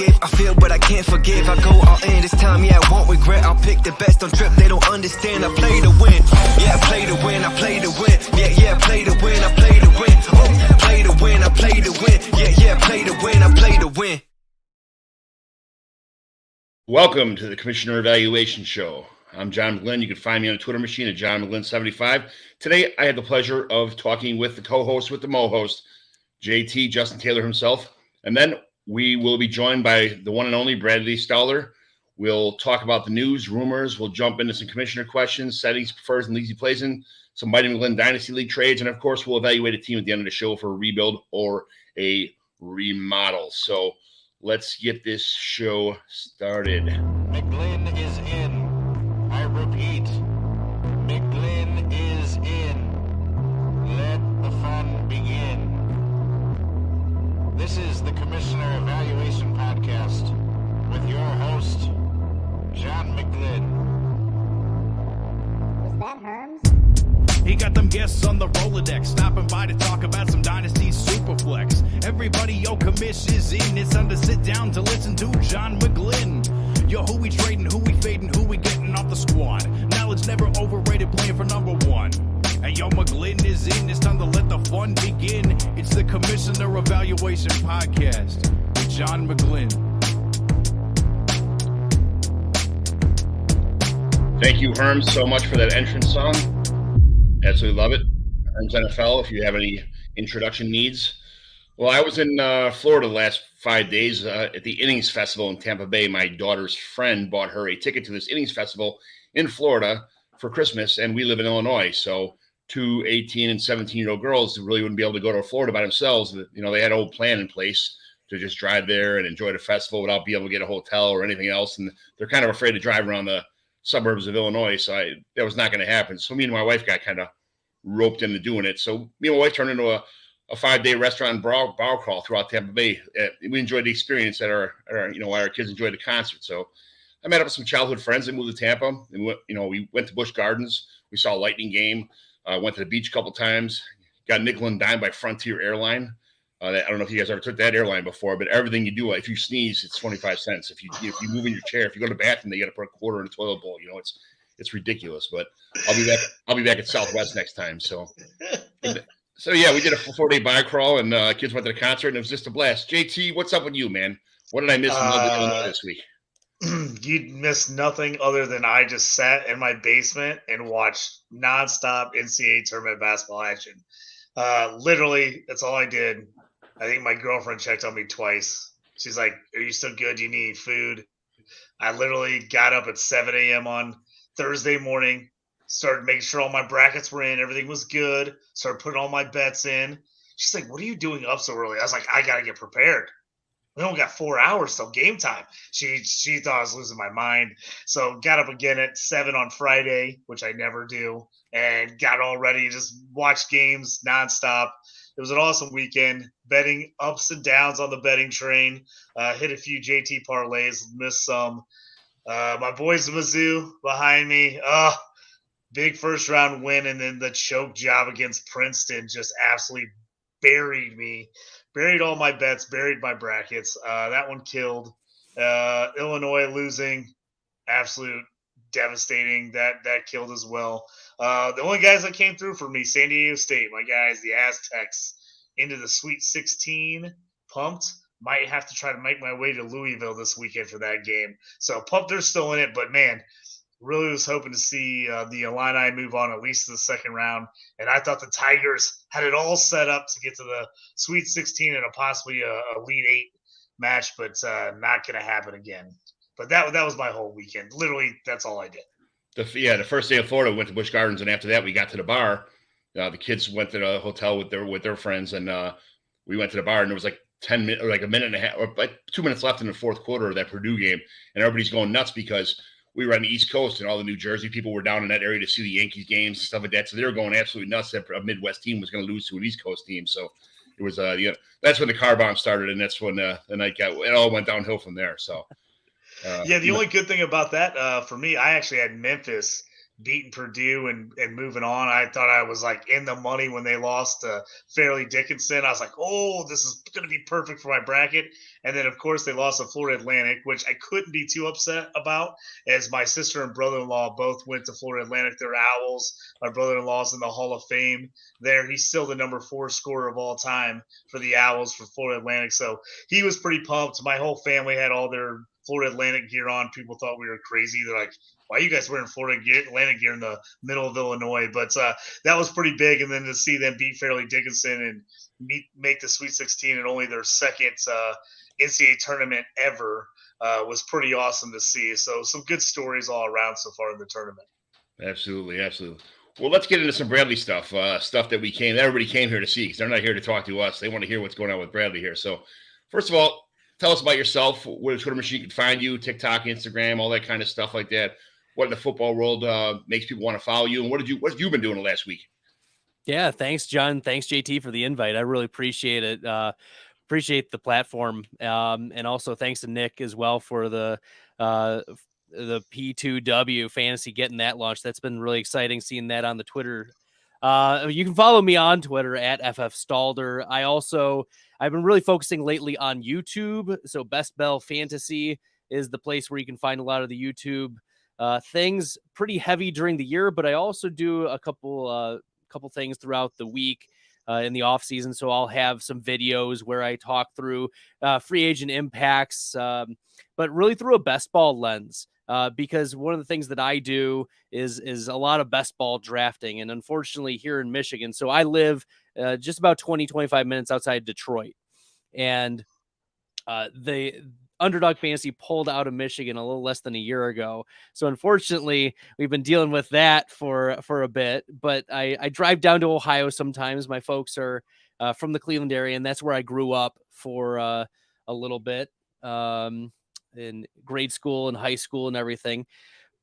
forgive. I feel but I can't forgive. I go all in this time, yeah, I won't regret. I'll pick the best on trip, they don't understand. I play to win, yeah, I play to win, I play to win. Yeah, I play to win, I play to win. Oh, play to win, I play to win. Yeah, I play to win, I play to win. Welcome to the Commissioner Evaluation Show. I'm John McGlynn. You can find me on the Twitter machine at John McGlynn75. Today, I had the pleasure of talking with the co-host with the Mo-host, JT, Justin Taylor himself. And then we will be joined by the one and only Bradley Stalder. We'll talk about the news, rumors. We'll jump into some commissioner questions, settings, prefers, and leagues he plays in, some Mighty McGlynn Dynasty League trades. And, of course, we'll evaluate a team at the end of the show for a rebuild or a remodel. So let's get this show started. McGlynn is in. I repeat, McGlynn is in. Let the fun begin. This is the Commissioner Evaluation Podcast with your host, John McGlynn. Was that Herms? He got them guests on the Rolodex, stopping by to talk about some Dynasty Superflex. Everybody, yo, commish is in. It's time to sit down to listen to John McGlynn. Yo, who we trading, who we fading, who we getting off the squad. Knowledge never overrated, playing for number one. And yo, McGlynn is in. It's time to let the fun begin. It's the Commissioner Evaluation Podcast with John McGlynn. Thank you, Herms, so much for that entrance song. Absolutely love it. Herms NFL, if you have any introduction needs. Well, I was in Florida the last 5 days at the Innings Festival in Tampa Bay. My daughter's friend bought her a ticket to this Innings Festival in Florida for Christmas, and we live in Illinois. So two 18 and 17-year-old girls really wouldn't be able to go to Florida by themselves. You know, they had a whole plan in place to just drive there and enjoy the festival without being able to get a hotel or anything else. And they're kind of afraid to drive around the suburbs of Illinois. So that was not going to happen. So me and my wife got kind of roped into doing it. So me and my wife turned into a 5-day restaurant bar crawl throughout Tampa Bay. We enjoyed the experience at our kids enjoyed the concert. So I met up with some childhood friends that moved to Tampa. And we went to Busch Gardens. We saw a Lightning game. Went to the beach a couple times. Got nickel and dime by Frontier Airline. I don't know if you guys ever took that airline before, but everything you do, if you sneeze, it's 25 cents. If you move in your chair, if you go to the bathroom, they got to put a quarter in a toilet bowl. It's ridiculous. But I'll be back at Southwest next time. So yeah, we did a 4-day bar crawl, and kids went to the concert, and it was just a blast. JT, what's up with you, man? What did I miss in Illinois this week? You missed nothing other than I just sat in my basement and watched nonstop NCAA tournament basketball action. Literally, that's all I did. I think my girlfriend checked on me twice. She's like, "Are you still good? Do you need food?" I literally got up at 7 a.m. on Thursday morning, started making sure all my brackets were in, everything was good, started putting all my bets in. She's like, "What are you doing up so early?" I was like, "I got to get prepared. We only got 4 hours till game time." She thought I was losing my mind. So got up again at 7 on Friday, which I never do, and got all ready, just watched games nonstop. It was an awesome weekend, betting ups and downs on the betting train, hit a few JT parlays, missed some. My boys Mizzou behind me, big first round win, and then the choke job against Princeton just absolutely buried me. Buried all my bets, buried my brackets. That one killed. Illinois losing, absolute devastating. That killed as well. The only guys that came through for me, San Diego State, my guys, the Aztecs, into the Sweet 16. Pumped. Might have to try to make my way to Louisville this weekend for that game. So pumped they're still in it, but man, really was hoping to see the Illini move on at least to the second round. And I thought the Tigers had it all set up to get to the Sweet 16 and possibly a Elite 8 match, but not going to happen again. But that was my whole weekend. Literally, that's all I did. The first day of Florida, we went to Busch Gardens, and after that, we got to the bar. The kids went to the hotel with their friends, and we went to the bar, and there was like 10 minutes, or like a minute and a half, or like 2 minutes left in the fourth quarter of that Purdue game, and everybody's going nuts because we were on the East Coast, and all the New Jersey people were down in that area to see the Yankees games and stuff like that. So they were going absolutely nuts that a Midwest team was going to lose to an East Coast team. So it was, that's when the car bomb started, and that's when the night it all went downhill from there. So. The only good thing about that for me, I actually had Memphis beating Purdue and moving on. I thought I was like in the money when they lost to Fairleigh Dickinson. I was like, oh, this is going to be perfect for my bracket. And then, of course, they lost to Florida Atlantic, which I couldn't be too upset about, as my sister and brother-in-law both went to Florida Atlantic. They're Owls. My brother-in-law's in the Hall of Fame there. He's still the number 4 scorer of all time for the Owls for Florida Atlantic. So he was pretty pumped. My whole family had all their Florida Atlantic gear on. People thought we were crazy. They're like, why are you guys wearing Florida Atlantic gear in the middle of Illinois? But that was pretty big. And then to see them beat Fairleigh Dickinson and make the Sweet 16 and only their second NCAA tournament ever was pretty awesome to see. So some good stories all around so far in the tournament. Absolutely, absolutely. Well, let's get into some Bradley stuff, stuff that everybody came here to see, because they're not here to talk to us. They want to hear what's going on with Bradley here. So first of all, tell us about yourself, where the Twitter machine can find you, TikTok, Instagram, all that kind of stuff like that. What in the football world makes people want to follow you, and what have you been doing the last week? Yeah, thanks, John. Thanks, JT, for the invite. I really appreciate it. Appreciate the platform, and also thanks to Nick as well for the P2W fantasy getting that launched. That's been really exciting seeing that on the Twitter. You can follow me on Twitter at FF Stalder. I've been really focusing lately on YouTube. So Best Bell Fantasy is the place where you can find a lot of the YouTube things. Pretty heavy during the year, but I also do a couple things throughout the week in the off season. So I'll have some videos where I talk through free agent impacts, but really through a best ball lens. Because one of the things that I do is a lot of best ball drafting. And unfortunately here in Michigan, so I live just about 25 minutes outside Detroit. And the Underdog Fantasy pulled out of Michigan a little less than a year ago. So unfortunately, we've been dealing with that for a bit. But I drive down to Ohio sometimes. My folks are from the Cleveland area, and that's where I grew up for a little bit. In grade school and high school and everything,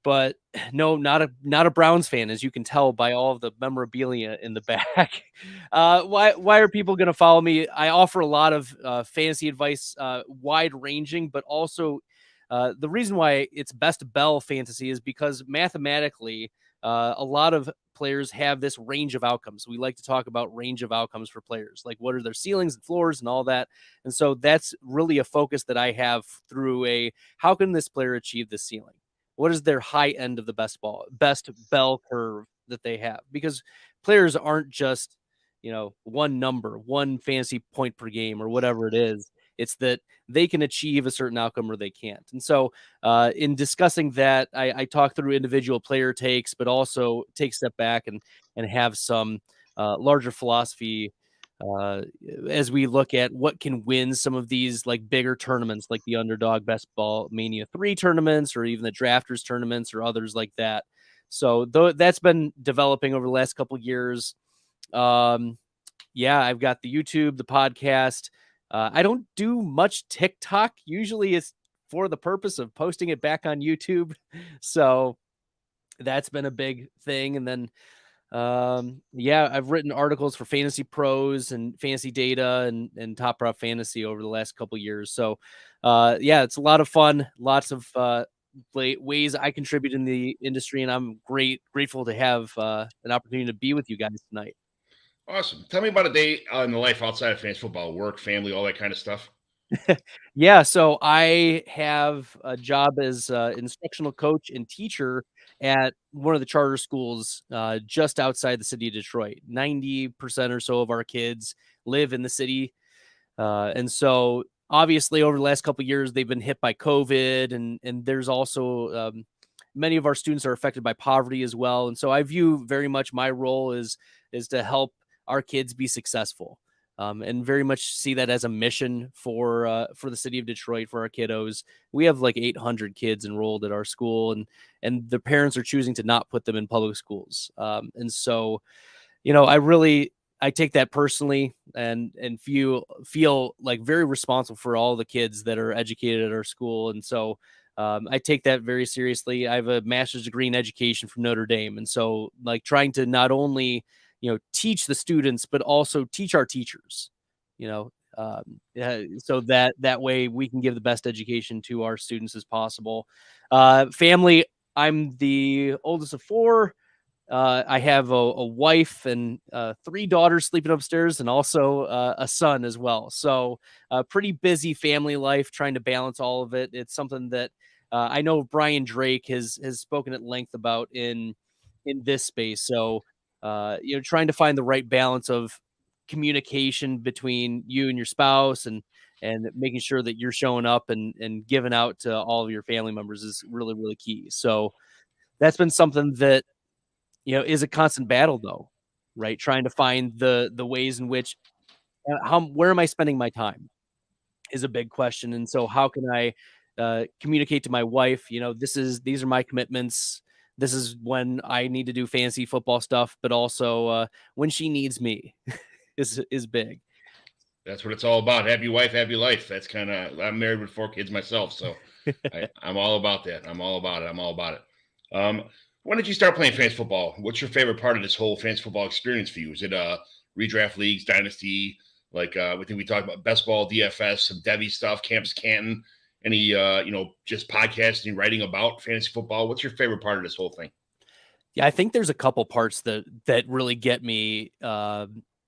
but no, not a Browns fan, as you can tell by all of the memorabilia in the back. Why are people going to follow me? I offer a lot of fantasy advice, wide ranging, but also the reason why it's Best Bell Fantasy is because mathematically, a lot of players have this range of outcomes. We like to talk about range of outcomes for players, like what are their ceilings and floors and all that. And so that's really a focus that I have through how can this player achieve the ceiling? What is their high end of the best bell curve that they have? Because players aren't just, one number, one fantasy point per game or whatever it is. It's that they can achieve a certain outcome or they can't. And so in discussing that, I talk through individual player takes, but also take a step back and have some larger philosophy as we look at what can win some of these like bigger tournaments, like the Underdog Best Ball Mania 3 tournaments, or even the Drafters tournaments or others like that. So that's been developing over the last couple of years. I've got the YouTube, the podcast. I don't do much TikTok. Usually it's for the purpose of posting it back on YouTube. So that's been a big thing. And then, I've written articles for Fantasy Pros and Fantasy Data and Top Prop Fantasy over the last couple of years. So, it's a lot of fun. Lots of ways I contribute in the industry, and I'm grateful to have an opportunity to be with you guys tonight. Awesome. Tell me about a day in the life outside of fantasy football, work, family, all that kind of stuff. So I have a job as instructional coach and teacher at one of the charter schools just outside the city of Detroit. 90% or so of our kids live in the city. And so obviously over the last couple of years, they've been hit by COVID, and there's also many of our students are affected by poverty as well. And so I view very much my role is to help our kids be successful, and very much see that as a mission for the city of Detroit, for our kiddos. We have like 800 kids enrolled at our school, and the parents are choosing to not put them in public schools. And so, I take that personally and feel like very responsible for all the kids that are educated at our school. And so I take that very seriously. I have a master's degree in education from Notre Dame. And so like trying to not only teach the students, but also teach our teachers, so that way we can give the best education to our students as possible. Family, I'm the oldest of four. I have a wife and 3 daughters sleeping upstairs, and also a son as well. So pretty busy family life, trying to balance all of it. It's something that I know Brian Drake has spoken at length about in this space. So trying to find the right balance of communication between you and your spouse, and making sure that you're showing up and giving out to all of your family members is really, really key. So that's been something that is a constant battle, though, right? Trying to find the ways in which where am I spending my time is a big question. And so how can I communicate to my wife, these are my commitments. This is when I need to do fantasy football stuff, but also when she needs me is big. That's what it's all about. Happy wife, happy life. That's kind of, I'm married with 4 kids myself, so I'm all about that. I'm all about it. When did you start playing fantasy football? What's your favorite part of this whole fantasy football experience for you? Is it redraft leagues, dynasty? Like I think we talked about best ball, DFS, some Debbie stuff, Campus Canton. Any just podcasting, writing about fantasy football? What's your favorite part of this whole thing? Yeah, I think there's a couple parts that really get me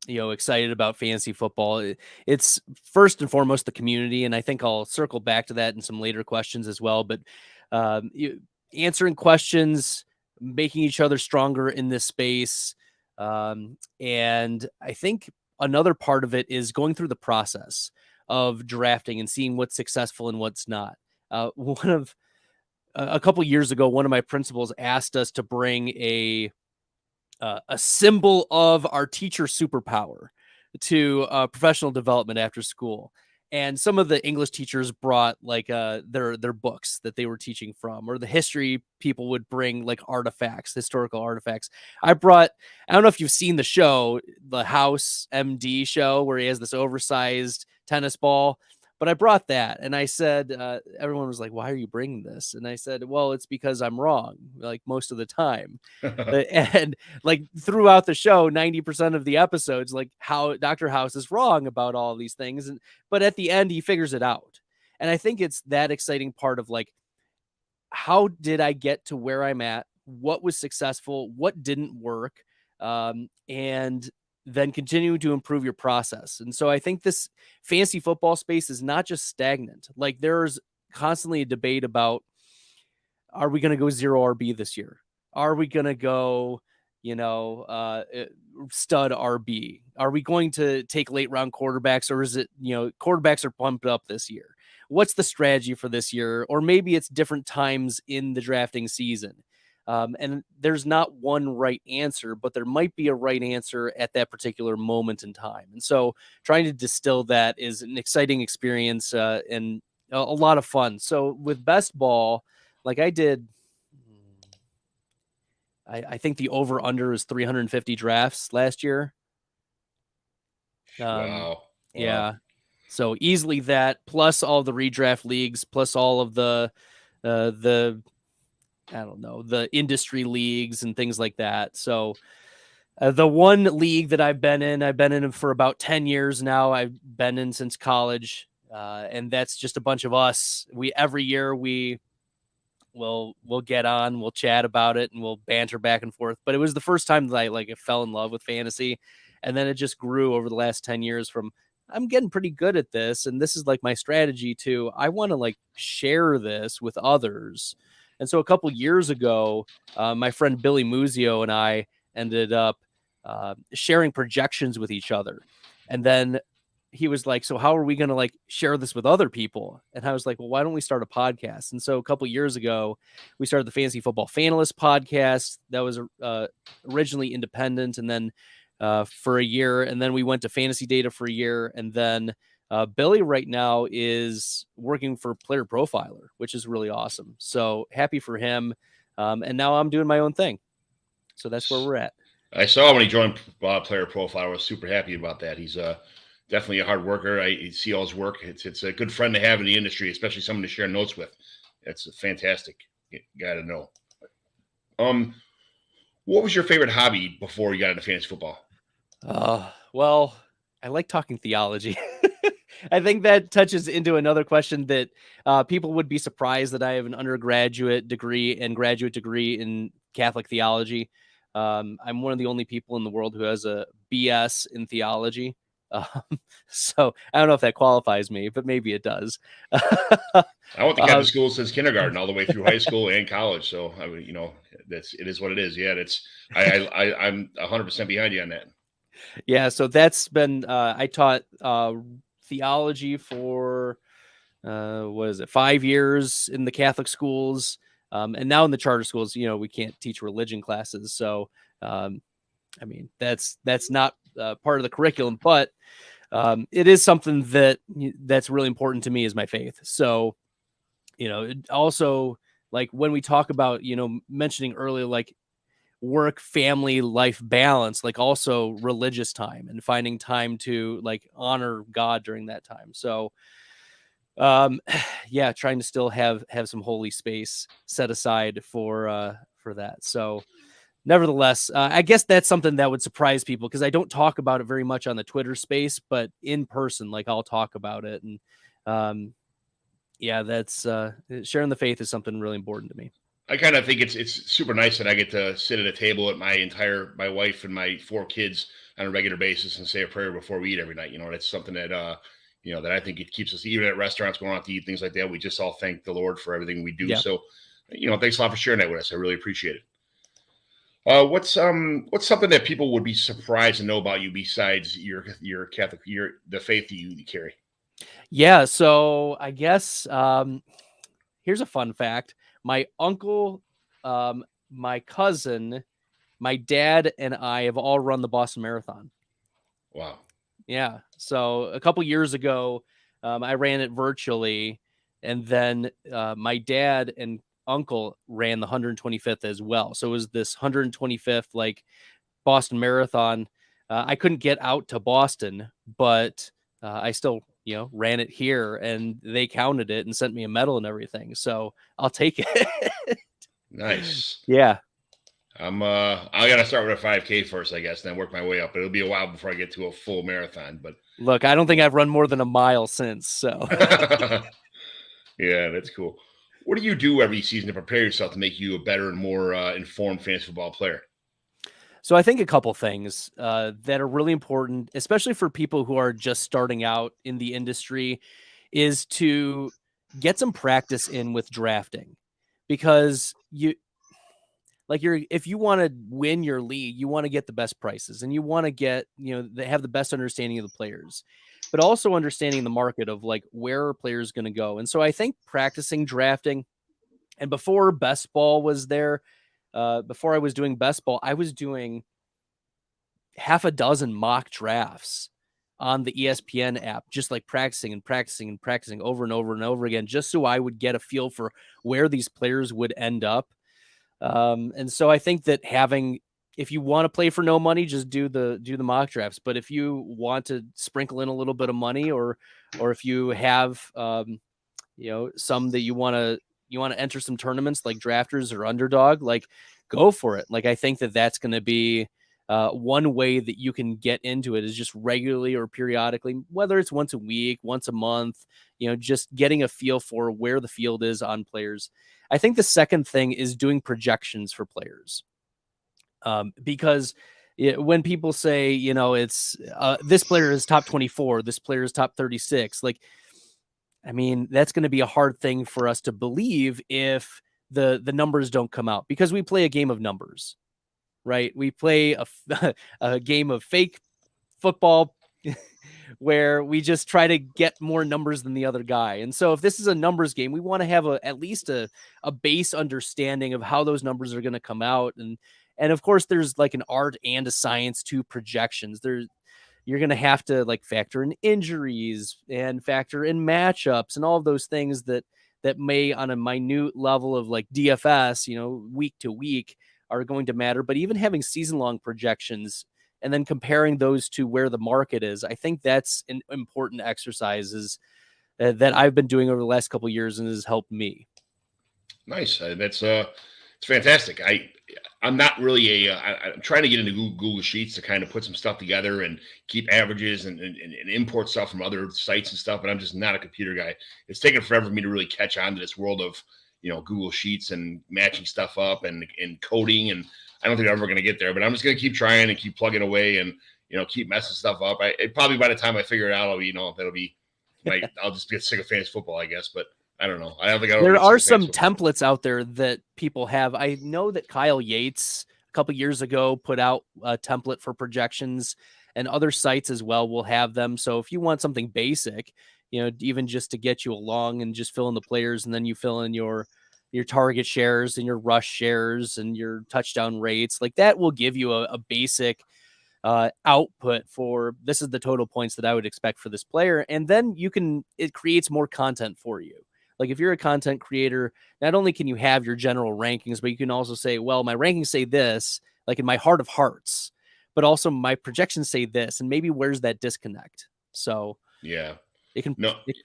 excited about fantasy football. It's first and foremost the community, and I think I'll circle back to that in some later questions as well. But answering questions, making each other stronger in this space, and I think another part of it is going through the process of drafting and seeing what's successful and what's not. A couple years ago, one of my principals asked us to bring a symbol of our teacher superpower to professional development after school. And some of the English teachers brought like their books that they were teaching from, or the history people would bring like historical artifacts. I don't know if you've seen the show, the House MD show, where he has this oversized tennis ball, but I brought that, and I said, everyone was like, why are you bringing this? And I said, well, it's because I'm wrong, like most of the time. And like throughout the show, 90% of the episodes, like how Dr. House is wrong about all these things. But at the end, he figures it out. And I think it's that exciting part of like, how did I get to where I'm at? What was successful? What didn't work? And then continue to improve your process. And so I think this fantasy football space is not just stagnant. Like there's constantly a debate about, are we going to go 0 RB this year? Are we going to go, stud RB? Are we going to take late round quarterbacks, or is it, quarterbacks are pumped up this year? What's the strategy for this year? Or maybe it's different times in the drafting season. And there's not one right answer, but there might be a right answer at that particular moment in time. And so trying to distill that is an exciting experience and a lot of fun. So with best ball, like I did, I think the over under is 350 drafts last year. Wow. Yeah. So easily that, plus all the redraft leagues, plus all of the industry leagues and things like that. So the one league that I've been in for about 10 years now. I've been in since college. And that's just a bunch of us. Every year we'll get on, we'll chat about it, and we'll banter back and forth. But it was the first time that I fell in love with fantasy. And then it just grew over the last 10 years from, I'm getting pretty good at this, and this is like my strategy, to I want to like share this with others. And so a couple years ago, my friend Billy Muzio and I ended up sharing projections with each other. And then he was like, so how are we going to like share this with other people? And I was like, well, why don't we start a podcast? And so a couple years ago, we started the Fantasy Football Fanalist podcast. That was originally independent, and then for a year, and then we went to Fantasy Data for a year, and then Billy right now is working for Player Profiler, which is really awesome. So happy for him. And now I'm doing my own thing. So that's where we're at. I saw when he joined Player Profiler. I was super happy about that. He's definitely a hard worker. I see all his work. It's a good friend to have in the industry, especially someone to share notes with. It's a fantastic guy to know. What was your favorite hobby before you got into fantasy football? Well, I like talking theology. I think that touches into another question that people would be surprised that I have an undergraduate degree and graduate degree in Catholic theology. I'm one of the only people in the world who has a BS in theology. Um, so I don't know if that qualifies me, but maybe it does. I went to Catholic school since kindergarten, all the way through high school and college. So I mean, it is what it is. Yeah, I'm 100% behind you on that. Yeah, so that's been I taught theology for 5 years in the Catholic schools, and now in the charter schools. We can't teach religion classes, so I mean that's not part of the curriculum, but it is something that's really important to me, is my faith. So also, like when we talk about mentioning earlier, like work, family, life balance, like also religious time and finding time to like honor God during that time. So yeah, trying to still have some holy space set aside for that. So nevertheless, I guess that's something that would surprise people, because I don't talk about it very much on the Twitter space, but in person, like I'll talk about it. And yeah, that's sharing the faith is something really important to me. I kind of think it's super nice that I get to sit at a table with my wife and my 4 kids on a regular basis and say a prayer before we eat every night. That's something that that I think it keeps us, even at rrestaurants, going out to eat, things like that. We just all thank the Lord for everything we do. Yeah. So, thanks a lot for sharing that with us. I really appreciate it. What's something that people would be surprised to know about you besides your Catholic, the faith that you carry? Yeah, so I guess here's a fun fact. My uncle, my cousin, my dad, and I have all run the Boston Marathon. Wow. Yeah. So a couple years ago, I ran it virtually, and then my dad and uncle ran the 125th as well. So it was this 125th like Boston Marathon. I couldn't get out to Boston, but I still ran it here, and they counted it and sent me a medal and everything. So I'll take it. Nice. Yeah. I gotta start with a 5K first, I guess, then work my way up. It'll be a while before I get to a full marathon, but Look, I don't think I've run more than a mile since. So yeah, that's cool. What do you do every season to prepare yourself to make you a better and more informed fantasy football player? So I think a couple things that are really important, especially for people who are just starting out in the industry, is to get some practice in with drafting, because if you want to win your league, you want to get the best prices, and you want to get, they have the best understanding of the players, but also understanding the market of like where are players going to go. And so I think practicing drafting, and before best ball was there, before I was doing best ball, I was doing half a dozen mock drafts on the ESPN app, just like practicing and practicing and practicing over and over and over again, just so I would get a feel for where these players would end up. And so I think that if you want to play for no money, just do the mock drafts. But if you want to sprinkle in a little bit of money, or if you have, some that you want to enter some tournaments like drafters or underdog, like go for it. Like, I think that that's going to be one way that you can get into it, is just regularly or periodically, whether it's once a week, once a month, just getting a feel for where the field is on players. I think the second thing is doing projections for players. Because when people say, it's this player is top 24, this player is top 36, like, I mean, that's going to be a hard thing for us to believe if the numbers don't come out, because we play a game of numbers, right? We play a game of fake football where we just try to get more numbers than the other guy. And so if this is a numbers game, we want to have at least a base understanding of how those numbers are going to come out. And of course, there's like an art and a science to projections. You're going to have to like factor in injuries and factor in matchups and all of those things that may, on a minute level of like DFS, week to week, are going to matter. But even having season-long projections and then comparing those to where the market is, I think that's an important exercise that I've been doing over the last couple of years and has helped me. Nice. It's fantastic. I'm not really I'm trying to get into Google Sheets to kind of put some stuff together and keep averages and import stuff from other sites and stuff. But I'm just not a computer guy. It's taken forever for me to really catch on to this world of, Google Sheets and matching stuff up and coding. And I don't think I'm ever going to get there, but I'm just going to keep trying and keep plugging away and, keep messing stuff up. Probably by the time I figure it out, I'll just get sick of fantasy football, I guess. But I don't know. I don't think there are some templates out there that people have. I know that Kyle Yates a couple years ago put out a template for projections, and other sites as well will have them. So if you want something basic, even just to get you along and just fill in the players, and then you fill in your target shares and your rush shares and your touchdown rates, like that will give you a basic output for this is the total points that I would expect for this player. And then it creates more content for you. Like if you're a content creator, not only can you have your general rankings, but you can also say, well, my rankings say this, like in my heart of hearts, but also my projections say this, and maybe where's that disconnect? So yeah, it can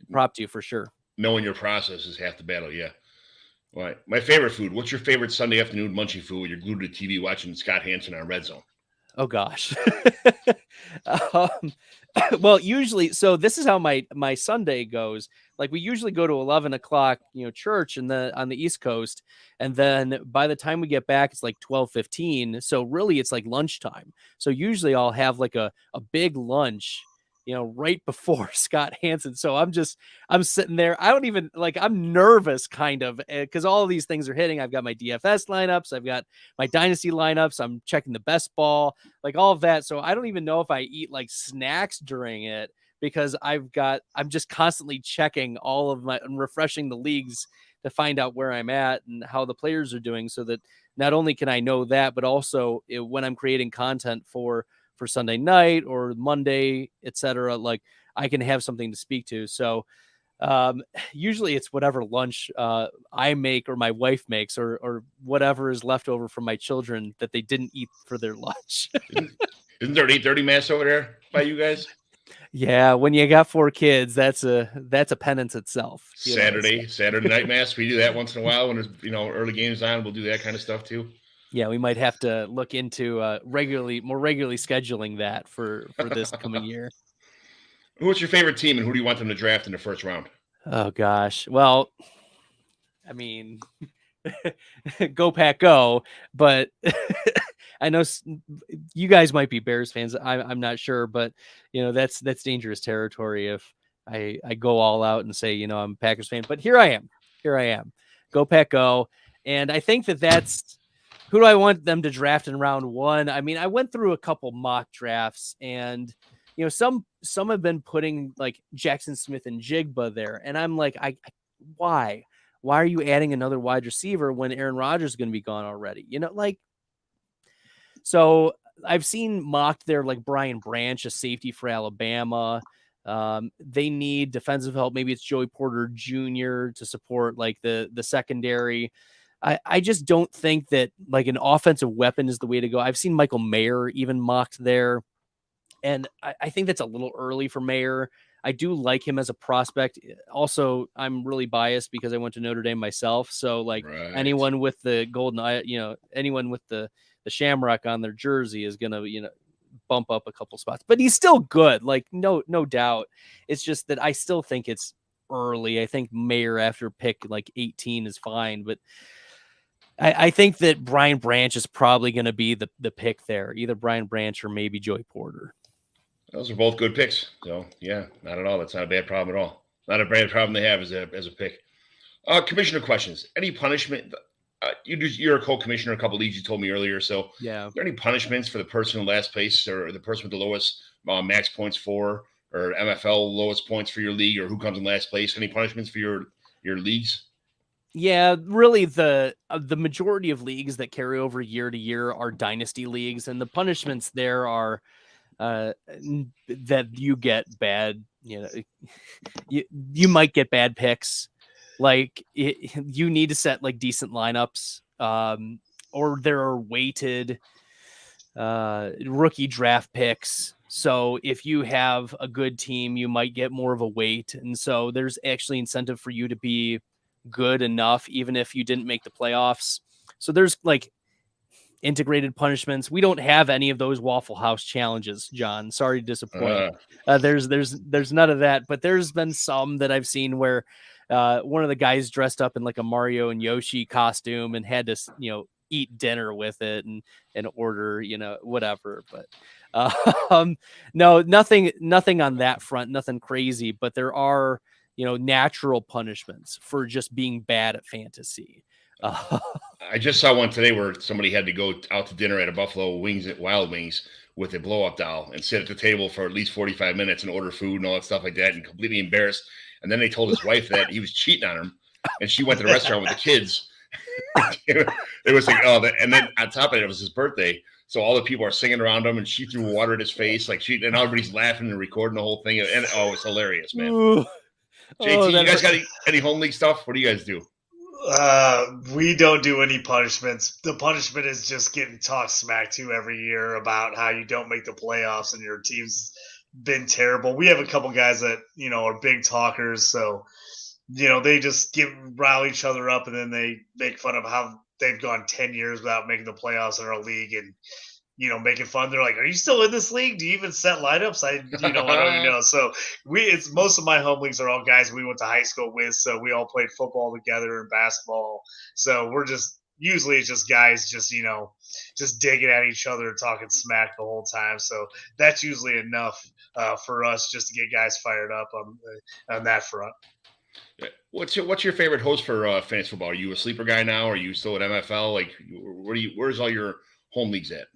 prompt you for sure. Knowing your process is half the battle. Yeah. All right. My favorite food. What's your favorite Sunday afternoon munchie food when you're glued to the TV watching Scott Hansen on Red Zone? Oh gosh. Well, usually, so this is how my Sunday goes. Like we usually go to 11 o'clock, church on the East Coast. And then by the time we get back, it's like 12:15. So really it's like lunchtime. So usually I'll have like a big lunch, right before Scott Hansen. So I'm sitting there. I don't even I'm nervous kind of because all of these things are hitting. I've got my DFS lineups. I've got my dynasty lineups. I'm checking the best ball, like all of that. So I don't even know if I eat like snacks during it because I'm just constantly checking and refreshing the leagues to find out where I'm at and how the players are doing so that not only can I know that, but also when I'm creating content for Sunday night or Monday, etc., like I can have something to speak to. So usually it's whatever lunch I make or my wife makes or whatever is left over from my children that they didn't eat for their lunch. Isn't there an 8:30 mass over there by you guys? Yeah, when you got 4 kids, that's a penance itself. Saturday night mass. We do that once in a while when there's early games on. We'll do that kind of stuff too. Yeah, we might have to look into more regularly scheduling that for this coming year. What's your favorite team and who do you want them to draft in the first round? Oh gosh. Well, I mean, go Pack go, but I know you guys might be Bears fans. I'm not sure, but that's dangerous territory if I go all out and say, I'm a Packers fan, but here I am. Go Pack go. And I think that's who do I want them to draft in round 1? I mean, I went through a couple mock drafts and, some have been putting like Jackson Smith and Jigba there. And I'm like, why are you adding another wide receiver when Aaron Rodgers is going to be gone already? So I've seen mocked there like Brian Branch, a safety for Alabama. They need defensive help. Maybe it's Joey Porter Jr. to support like the secondary. I just don't think that like an offensive weapon is the way to go. I've seen Michael Mayer even mocked there. And I think that's a little early for Mayer. I do like him as a prospect. Also, I'm really biased because I went to Notre Dame myself. So like anyone with the golden eye, anyone with the shamrock on their jersey is going to, bump up a couple spots, but he's still good. Like no doubt. It's just that I still think it's early. I think Mayer after pick like 18 is fine, but I think that Brian Branch is probably going to be the pick there, either Brian Branch or maybe Joey Porter. Those are both good picks. So yeah, not at all. That's not a bad problem at all. Not a bad problem they have as a pick. Commissioner questions. Any punishment? You're a co-commissioner in a couple of leagues. You told me earlier. So yeah, are there any punishments for the person in last place or the person with the lowest max points for, or MFL lowest points for your league, or who comes in last place? Any punishments for your leagues? Yeah, really the majority of leagues that carry over year to year are dynasty leagues, and the punishments there are that you get bad, you might get bad picks. Like you need to set like decent lineups, or there are weighted rookie draft picks. So if you have a good team, you might get more of a weight. And so there's actually incentive for you to be good enough, even if you didn't make the playoffs. So there's like, integrated punishments. We don't have any of those Waffle House challenges, John. Sorry to disappoint. There's none of that, but there's been some that I've seen where one of the guys dressed up in like a Mario and Yoshi costume and had to, eat dinner with it and order, whatever. But no, nothing on that front, nothing crazy, but there are, natural punishments for just being bad at fantasy. I just saw one today where somebody had to go out to dinner at a Buffalo Wings at Wild Wings with a blow-up doll and sit at the table for at least 45 minutes and order food and all that stuff like that, and completely embarrassed. And then they told his wife that he was cheating on her, and she went to the restaurant with the kids. It was like, and then on top of it, it was his birthday. So all the people are singing around him, and she threw water at his face. And everybody's laughing and recording the whole thing. And it's hilarious, man. Ooh. JT, you guys got any home league stuff? What do you guys do? We don't do any punishments. The punishment is just getting talked smack to every year about how you don't make the playoffs and your team's been terrible. We have a couple guys that, are big talkers. So, they just rile each other up, and then they make fun of how they've gone 10 years without making the playoffs in our league, and, making fun. They're like, are you still in this league? Do you even set lineups? I don't even know. So it's most of my home leagues are all guys we went to high school with. So we all played football together and basketball. So we're usually it's just guys just digging at each other and talking smack the whole time. So that's usually enough for us just to get guys fired up on that front. What's your favorite host for fantasy football? Are you a sleeper guy now? Are you still at MFL? Like, where's all your home leagues at?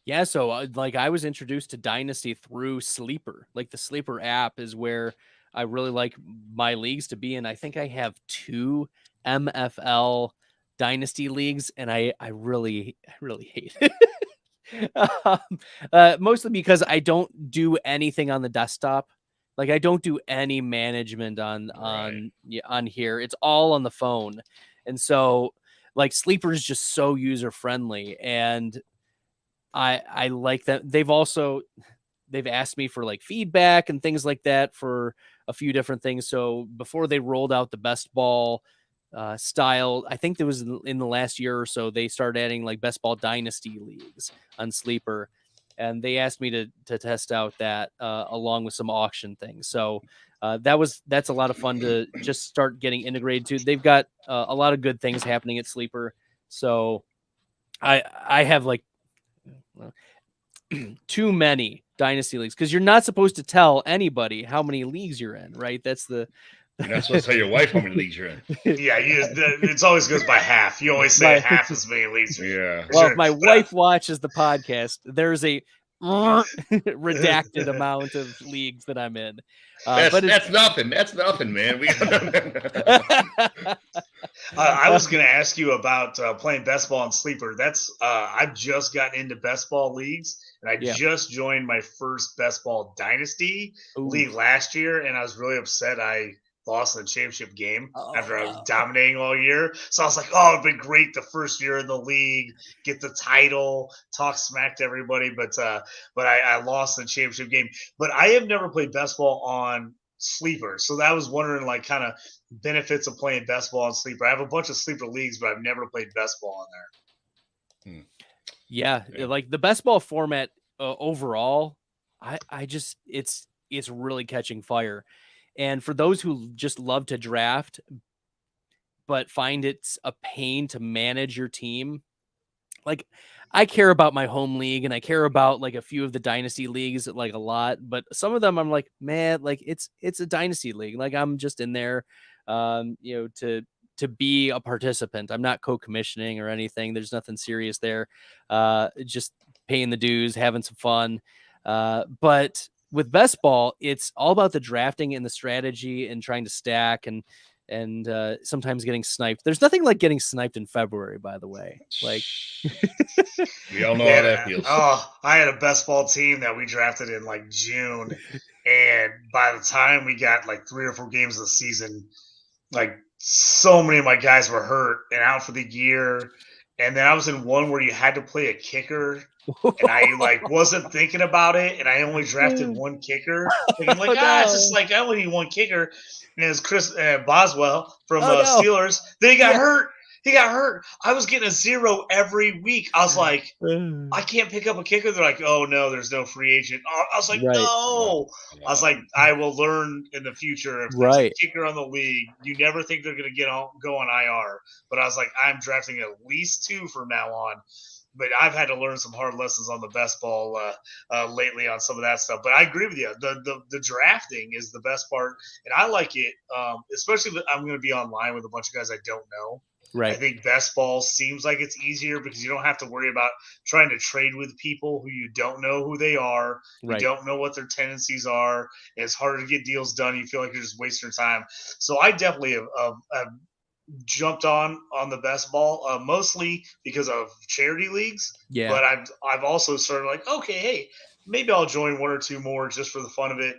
Yeah, so I was introduced to Dynasty through Sleeper. Like the Sleeper app is where I really like my leagues to be in. I think I have 2 MFL Dynasty leagues, and I really hate it. Mostly because I don't do anything on the desktop. Like I don't do any management on here. It's all on the phone. And so like Sleeper is just so user friendly, and I like that. They've asked me for like feedback and things like that for a few different things. So before they rolled out the best ball style, I think there was in the last year or so, they started adding like best ball dynasty leagues on Sleeper. And they asked me to test out that along with some auction things. So that's a lot of fun to just start getting integrated to. They've got a lot of good things happening at Sleeper. So I have like too many dynasty leagues, because you're not supposed to tell anybody how many leagues you're in, right? You're not supposed to tell your wife how many leagues you're in. Yeah, it's always goes by half. You always say half as many leagues. Yeah. Well, if my wife watches the podcast, there's a redacted amount of leagues that I'm in. That's nothing. That's nothing, man. I was going to ask you about playing best ball and Sleeper. I've just gotten into best ball leagues, and I just joined my first best ball dynasty league last year, and I was really upset I lost the championship game after I was dominating all year. So I was like, it'd been great the first year in the league, get the title, talk smack to everybody. But I lost the championship game. But I have never played best ball on Sleeper. So I was wondering like kind of benefits of playing best ball on Sleeper. I have a bunch of Sleeper leagues, but I've never played best ball on there. Yeah. Like the best ball format overall, it's really catching fire. And for those who just love to draft, but find it's a pain to manage your team, like I care about my home league and I care about like a few of the dynasty leagues like a lot, but some of them I'm like, man, like it's a dynasty league. Like I'm just in there, to be a participant. I'm not co-commissioning or anything. There's nothing serious there. Just paying the dues, having some fun. But with best ball, it's all about the drafting and the strategy and trying to stack and sometimes getting sniped. There's nothing like getting sniped in February, by the way. Like we all know how that feels. I had a best ball team that we drafted in like June, and by the time we got like 3 or 4 games of the season, like so many of my guys were hurt and out for the year. And then I was in one where you had to play a kicker, and I like wasn't thinking about it, and I only drafted one kicker. And I'm like, it's just like I only need one kicker. And it was Chris Boswell from Steelers. Then he got hurt, He got hurt. I was getting a 0 every week. I was like, I can't pick up a kicker. They're like, oh no, there's no free agent. I was like, Right. no. I was like, I will learn in the future if there's a kicker on the league. You never think they're going to go on IR. But I was like, I'm drafting at least 2 from now on. But I've had to learn some hard lessons on the best ball lately on some of that stuff. But I agree with you. The drafting is the best part, and I like it, especially if I'm going to be online with a bunch of guys I don't know. Right. I think best ball seems like it's easier because you don't have to worry about trying to trade with people who you don't know who they are. You don't know what their tendencies are. It's harder to get deals done. You feel like you're just wasting your time. So I definitely have jumped on the best ball, mostly because of charity leagues. Yeah. But I've also started like, okay, hey, maybe I'll join 1 or 2 more just for the fun of it.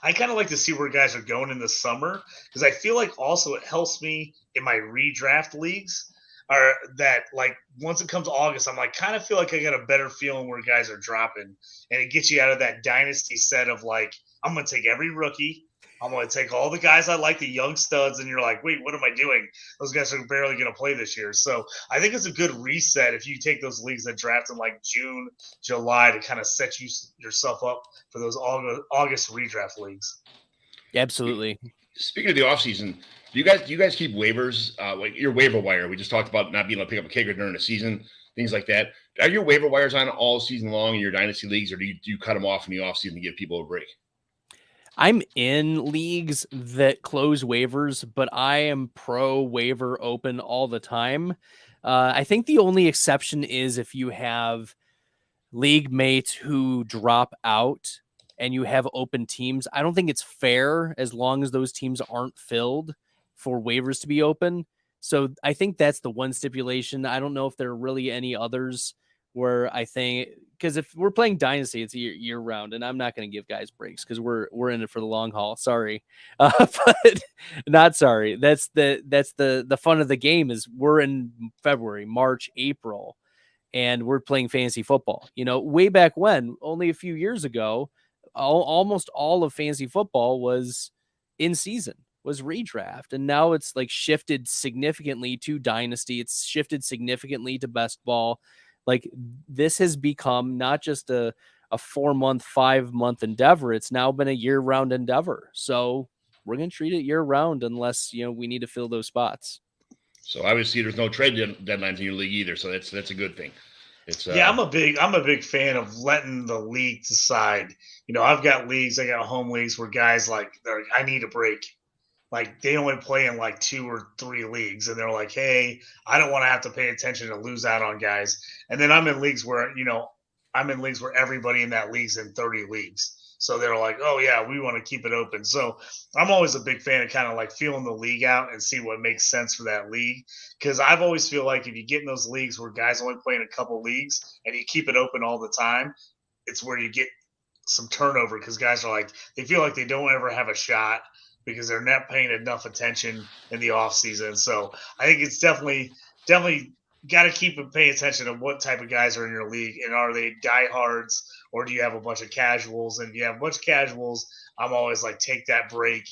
I kind of like to see where guys are going in the summer because I feel like also it helps me in my redraft leagues, or that like once it comes to August, I'm like kind of feel like I got a better feeling where guys are dropping, and it gets you out of that dynasty set of like, I'm going to take every rookie. I'm going to take all the guys I like, the young studs, and you're like, wait, what am I doing? Those guys are barely going to play this year. So I think it's a good reset if you take those leagues that draft in like June, July to kind of set yourself up for those August redraft leagues. Absolutely. Speaking of the offseason, do you guys keep waivers? Like your waiver wire, we just talked about not being able to pick up a kicker during the season, things like that. Are your waiver wires on all season long in your dynasty leagues, or do you cut them off in the offseason to give people a break? I'm in leagues that close waivers, but I am pro waiver open all the time. I think the only exception is if you have league mates who drop out and you have open teams. I don't think it's fair as long as those teams aren't filled for waivers to be open. So I think that's the one stipulation. I don't know if there are really any others where I think, because if we're playing Dynasty, it's year round, and I'm not going to give guys breaks because we're in it for the long haul. Sorry, but not sorry. That's the fun of the game is we're in February, March, April, and we're playing fantasy football. You know, way back when, only a few years ago, almost all of fantasy football was in season, was redraft, and now it's like shifted significantly to Dynasty. It's shifted significantly to best ball. Like this has become not just a 4-month, 5-month endeavor. It's now been a year-round endeavor. So we're going to treat it year-round unless, we need to fill those spots. So obviously there's no trade deadlines in your league either. So that's a good thing. It's I'm a big fan of letting the league decide. I've got leagues, I got home leagues where guys like, I need a break. Like they only play in like 2 or 3 leagues, and they're like, "Hey, I don't want to have to pay attention to lose out on guys." And then I'm in leagues where everybody in that league's in 30 leagues, so they're like, "Oh yeah, we want to keep it open." So I'm always a big fan of kind of like feeling the league out and see what makes sense for that league. Because I've always feel like if you get in those leagues where guys only play in a couple leagues and you keep it open all the time, it's where you get some turnover because guys are like they feel like they don't ever have a shot, because they're not paying enough attention in the off season. So I think it's definitely got to keep paying attention to what type of guys are in your league, and are they diehards or do you have a bunch of casuals? And if you have a bunch of casuals, I'm always like, take that break,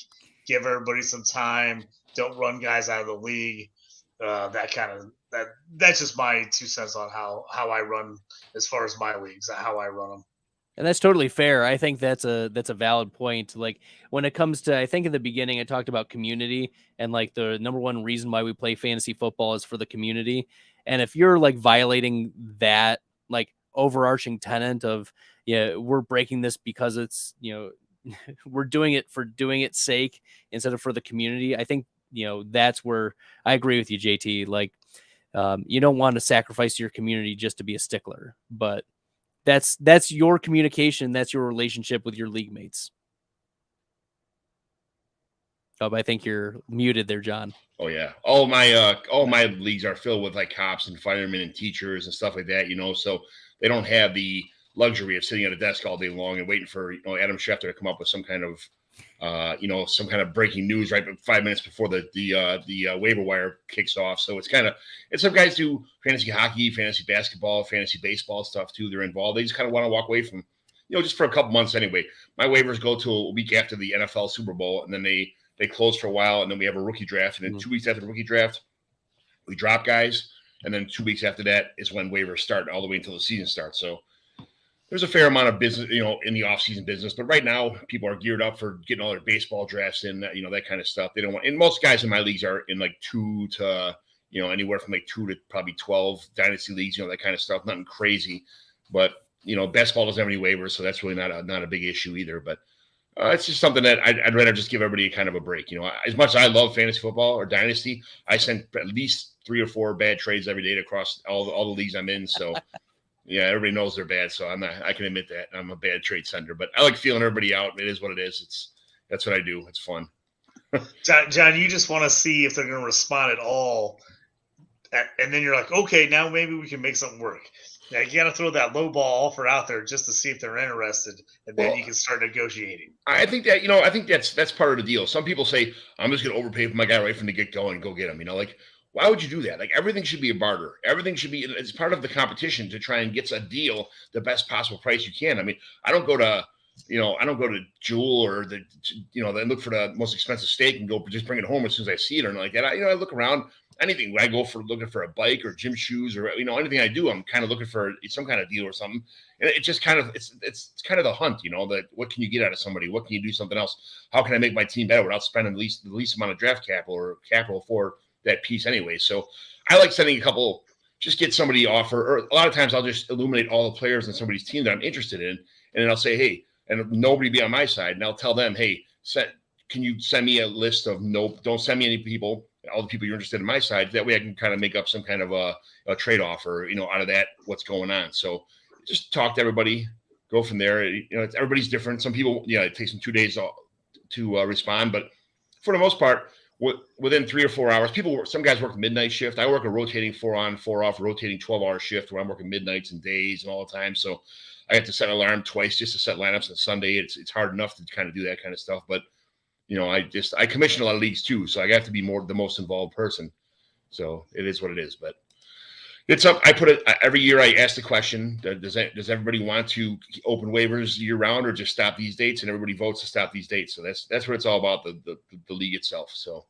give everybody some time, don't run guys out of the league. That's just my 2 cents on how I run as far as my leagues, how I run them. And that's totally fair. I think that's a valid point. Like when it comes to, I think in the beginning I talked about community, and like the number one reason why we play fantasy football is for the community. And if you're like violating that like overarching tenet of, we're breaking this because it's, we're doing it for doing its sake instead of for the community. I think, that's where I agree with you, JT. Like you don't want to sacrifice your community just to be a stickler, but that's your communication. That's your relationship with your league mates. Oh, I think you're muted there, John. Oh yeah. All my leagues are filled with like cops and firemen and teachers and stuff like that, so they don't have the luxury of sitting at a desk all day long and waiting for, Adam Schefter to come up with some kind of, some kind of breaking news right 5 minutes before the waiver wire kicks off. So it's some guys do fantasy hockey, fantasy basketball, fantasy baseball stuff too. They're involved. They just kind of want to walk away from, just for a couple months anyway. My waivers go to a week after the NFL Super Bowl, and then they close for a while, and then we have a rookie draft, and then 2 weeks after the rookie draft, we drop guys, and then 2 weeks after that is when waivers start all the way until the season starts. So there's a fair amount of business, in the off-season business. But right now, people are geared up for getting all their baseball drafts in, that kind of stuff. They don't want, and most guys in my leagues are in like 2 to, anywhere from like 2 to probably 12 dynasty leagues, that kind of stuff. Nothing crazy, but baseball doesn't have any waivers, so that's really not a big issue either. But it's just something that I'd rather just give everybody kind of a break. As much as I love fantasy football or dynasty, I send at least 3 or 4 bad trades every day across all the leagues I'm in. So yeah, everybody knows they're bad. So I can admit that I'm a bad trade sender, but I like feeling everybody out. It is what it is. That's what I do. It's fun. John, you just want to see if they're going to respond at all. And then you're like, okay, now maybe we can make something work. Now you got to throw that low ball offer out there just to see if they're interested, and then you can start negotiating. I think that that's part of the deal. Some people say I'm just going to overpay for my guy right from the get go and go get him. Like, why would you do that? Like, everything should be a barter. Everything should be. It's part of the competition to try and get a deal the best possible price you can. I mean, I don't go to Jewel or then look for the most expensive steak and go just bring it home as soon as I see it or like that. I look around. Anything when I go for looking for a bike or gym shoes or anything I do, I'm kind of looking for some kind of deal or something. And it just kind of it's kind of the hunt, that what can you get out of somebody? What can you do something else? How can I make my team better without spending the least amount of draft capital for that piece anyway? So I like sending a couple, just get somebody offer, or a lot of times I'll just illuminate all the players in somebody's team that I'm interested in, and then I'll say, hey, and nobody be on my side, and I'll tell them, hey, can you send me a list of don't send me any people. All the people you're interested in my side. That way I can kind of make up some kind of a trade offer, out of that, what's going on. So just talk to everybody, go from there. Everybody's different. Some people, it takes them 2 days to respond, but for the most part, within 3 or 4 hours, some guys work midnight shift. I work a rotating 4 on, 4 off, rotating 12-hour shift where I'm working midnights and days and all the time. So I have to set an alarm twice just to set lineups on Sunday. It's hard enough to kind of do that kind of stuff, but I commission a lot of leagues too, so I have to be the most involved person. So it is what it is. But it's up. I put it every year. I ask the question: Does everybody want to open waivers year round, or just stop these dates? And everybody votes to stop these dates. So that's what it's all about, the league itself. So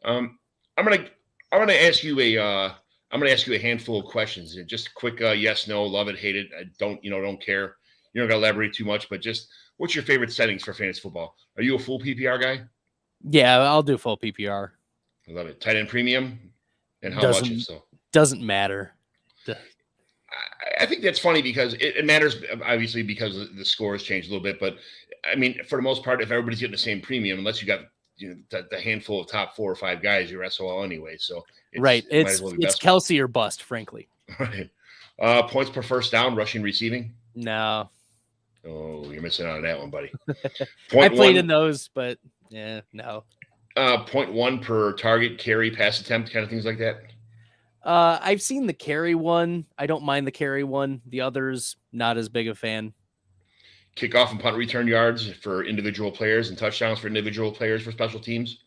I'm gonna ask you a handful of questions. Just quick yes, no, love it, hate it. I don't care. You're not gonna elaborate too much, but just what's your favorite settings for fantasy football? Are you a full PPR guy? Yeah, I'll do full PPR. I love it. Tight end premium, and how much? If so, doesn't matter. I think that's funny because it matters, obviously, because the scores change a little bit. But I mean, for the most part, if everybody's getting the same premium, unless you got the handful of top 4 or 5 guys, you're SOL anyway. So it's Kelsey or bust, frankly. Right. Points per first down, rushing, receiving. No. Oh, you're missing out on that one, buddy. I played in those, but yeah, no. 0.1 per target, carry, pass attempt, kind of things like that. I've seen the carry one. I don't mind the carry one. The others, not as big a fan. Kickoff and punt return yards for individual players and touchdowns for individual players for special teams.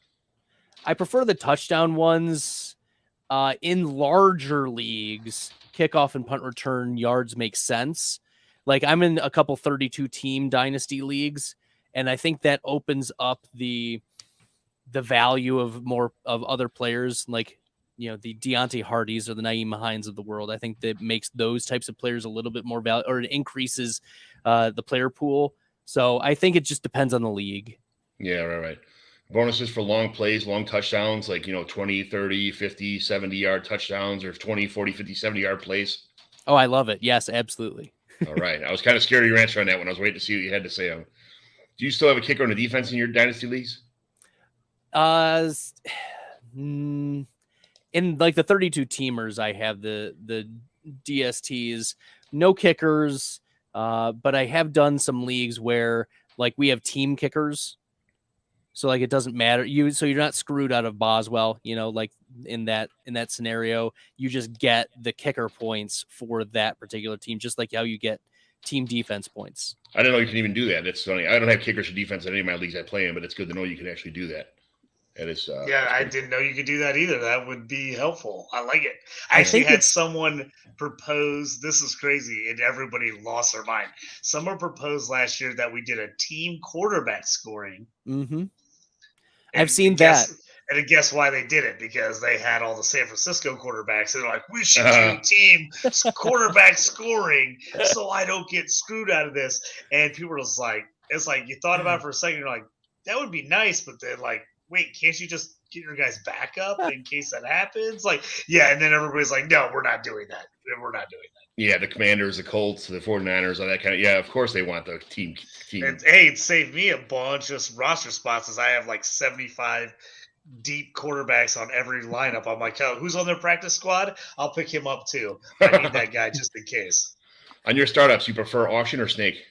I prefer the touchdown ones. In larger leagues, kickoff and punt return yards make sense. Like, I'm in a couple 32 team dynasty leagues, and I think that opens up the value of more of other players, like, the Deontay Hardys or the Naeem Hines of the world. I think that makes those types of players a little bit more value, or it increases the player pool. So I think it just depends on the league. Yeah, right. Bonuses for long plays, long touchdowns, like, 20, 30, 50, 70-yard touchdowns, or 20, 40, 50, 70-yard plays. Oh, I love it. Yes, absolutely. All right. I was kind of scared of your answer on that one. I was waiting to see what you had to say. Do you still have a kicker on the defense in your dynasty leagues? In like the 32 teamers, I have the DSTs, no kickers. But I have done some leagues where, like, we have team kickers. So, like, it doesn't matter. So you're not screwed out of Boswell, like in that scenario, you just get the kicker points for that particular team, just like how you get team defense points. I didn't know you can even do that. It's funny. I don't have kickers or defense in any of my leagues I play in, but it's good to know you can actually do that. That is, I didn't know you could do that either. That would be helpful. I like it. I actually had someone propose. This is crazy, and everybody lost their mind. Someone proposed last year that we did a team quarterback scoring. Mm-hmm. I've seen that. And guess why they did it? Because they had all the San Francisco quarterbacks, and they're like, we should do team quarterback scoring so I don't get screwed out of this. And people are just like, it's like you thought about it for a second, you're like, that would be nice, but then like, wait, can't you just get your guys back up in case that happens? Like, yeah, and then everybody's like, no, we're not doing that. We're not doing that. Yeah, the Commanders, the Colts, the 49ers, all that kind of. Yeah, of course they want the team. And hey, it saved me a bunch of roster spots as I have like 75 deep quarterbacks on every lineup. I'm like, oh, who's on their practice squad? I'll pick him up too. I need that guy just in case. On your startups, you prefer auction or snake?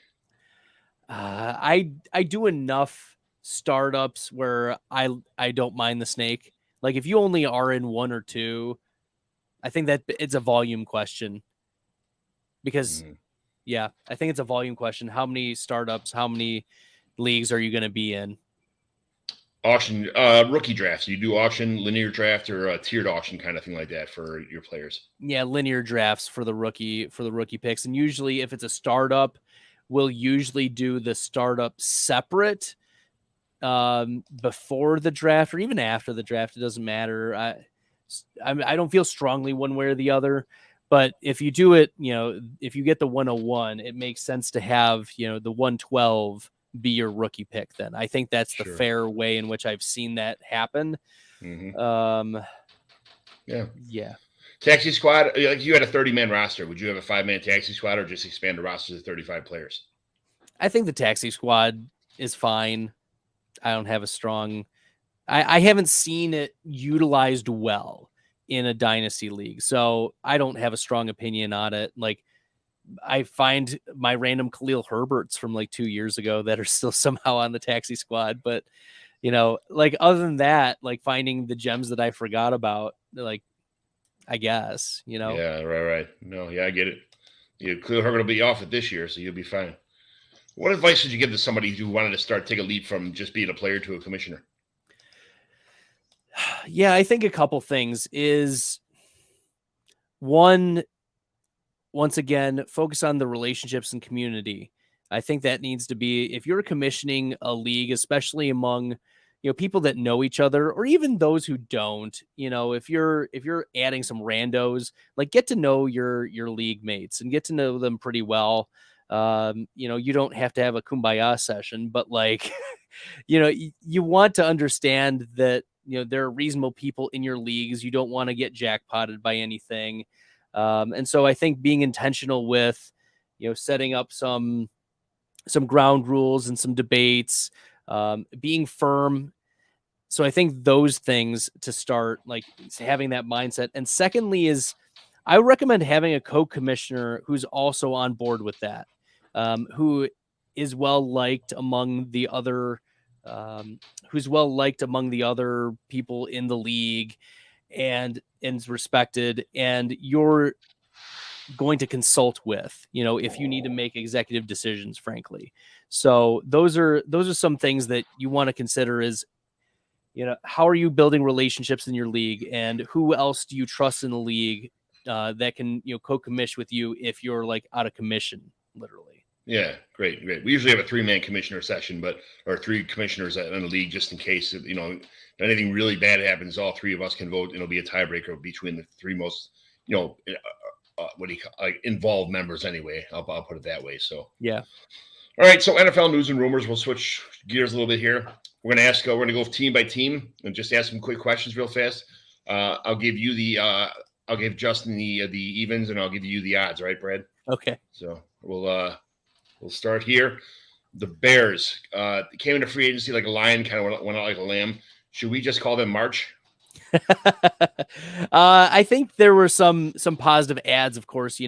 I do enough startups where I don't mind the snake. Like if you only are in one or two, I think that it's a volume question. Because yeah, I think it's a volume question. How many startups, how many leagues are you going to be in? Auction, rookie drafts. You do auction, linear draft, or a tiered auction kind of thing like that for your players. Yeah, linear drafts for the rookie picks. And usually if it's a startup, we'll usually do the startup separate before the draft or even after the draft. It doesn't matter. I don't feel strongly one way or the other. But if you do it, if you get the 101, it makes sense to have, the 112 be your rookie pick. Then I think that's the fair way in which I've seen that happen. Mm-hmm. Yeah. Taxi squad, like you had a 30-man roster. Would you have a 5-man taxi squad or just expand the roster to 35 players? I think the taxi squad is fine. I don't have a strong, I haven't seen it utilized well in a dynasty league. So I don't have a strong opinion on it. Like I find my random Khalil Herberts from like 2 years ago that are still somehow on the taxi squad. But, like other than that, like finding the gems that I forgot about, like, I guess, Yeah, right. No, yeah, I get it. Khalil Herbert will be off it this year, so you'll be fine. What advice would you give to somebody who wanted to take a leap from just being a player to a commissioner? Yeah, I think a couple things is one, once again, focus on the relationships and community. I think that needs to be, if you're commissioning a league, especially among, people that know each other or even those who don't, if you're adding some randos, like get to know your league mates and get to know them pretty well. You don't have to have a kumbaya session, but like, you want to understand that, there are reasonable people in your leagues. You don't want to get jackpotted by anything. And so I think being intentional with, setting up some ground rules and some debates, being firm. So I think those things to start, like having that mindset. And secondly is I recommend having a co-commissioner who's also on board with that, who is well-liked among the other people in the league and is respected, and you're going to consult with, if you need to make executive decisions, frankly. So those are some things that you want to consider is, how are you building relationships in your league, and who else do you trust in the league that can, co-commish with you if you're like out of commission, literally. Yeah, great. We usually have a 3-man commissioner session, or 3 commissioners in the league, just in case, if anything really bad happens, all 3 of us can vote. It'll be a tiebreaker between the 3 most, involved members anyway. I'll put it that way. So, yeah. All right. So NFL news and rumors, we'll switch gears a little bit here. We're going to go team by team and just ask some quick questions real fast. I'll give Justin the evens and I'll give you the odds. Right, Brad? Okay. So we'll start here. The Bears came into free agency like a lion, kind of went out like a lamb. Should we just call them March? I think there were some positive ads, of course,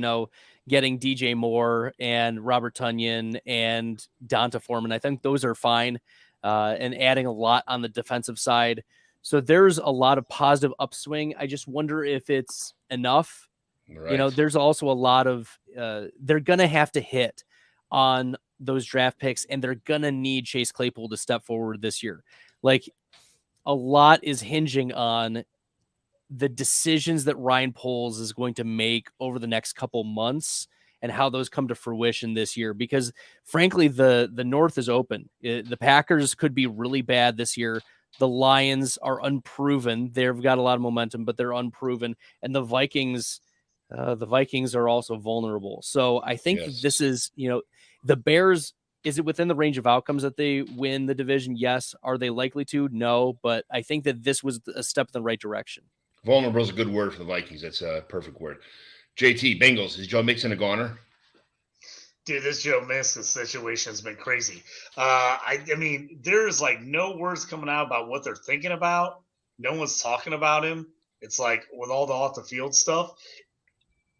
getting DJ Moore and Robert Tonyan and Donta Foreman. I think those are fine, and adding a lot on the defensive side. So there's a lot of positive upswing. I just wonder if it's enough. Right. There's also a lot of they're going to have to hit on those draft picks, and they're going to need Chase Claypool to step forward this year. Like, a lot is hinging on the decisions that Ryan Poles is going to make over the next couple months and how those come to fruition this year. Because frankly, the North is open. The Packers could be really bad this year. The Lions are unproven. They've got a lot of momentum, but they're unproven. And the Vikings are also vulnerable. So I think that this is, the Bears, is it within the range of outcomes that they win the division? Yes. Are they likely to? No. But I think that this was a step in the right direction. Vulnerable is a good word for the Vikings. That's a perfect word. JT, Bengals, is Joe Mixon a goner? Dude, this Joe Mixon situation has been crazy. I mean, there's like no words coming out about what they're thinking about. No one's talking about him. It's like with all the off the field stuff.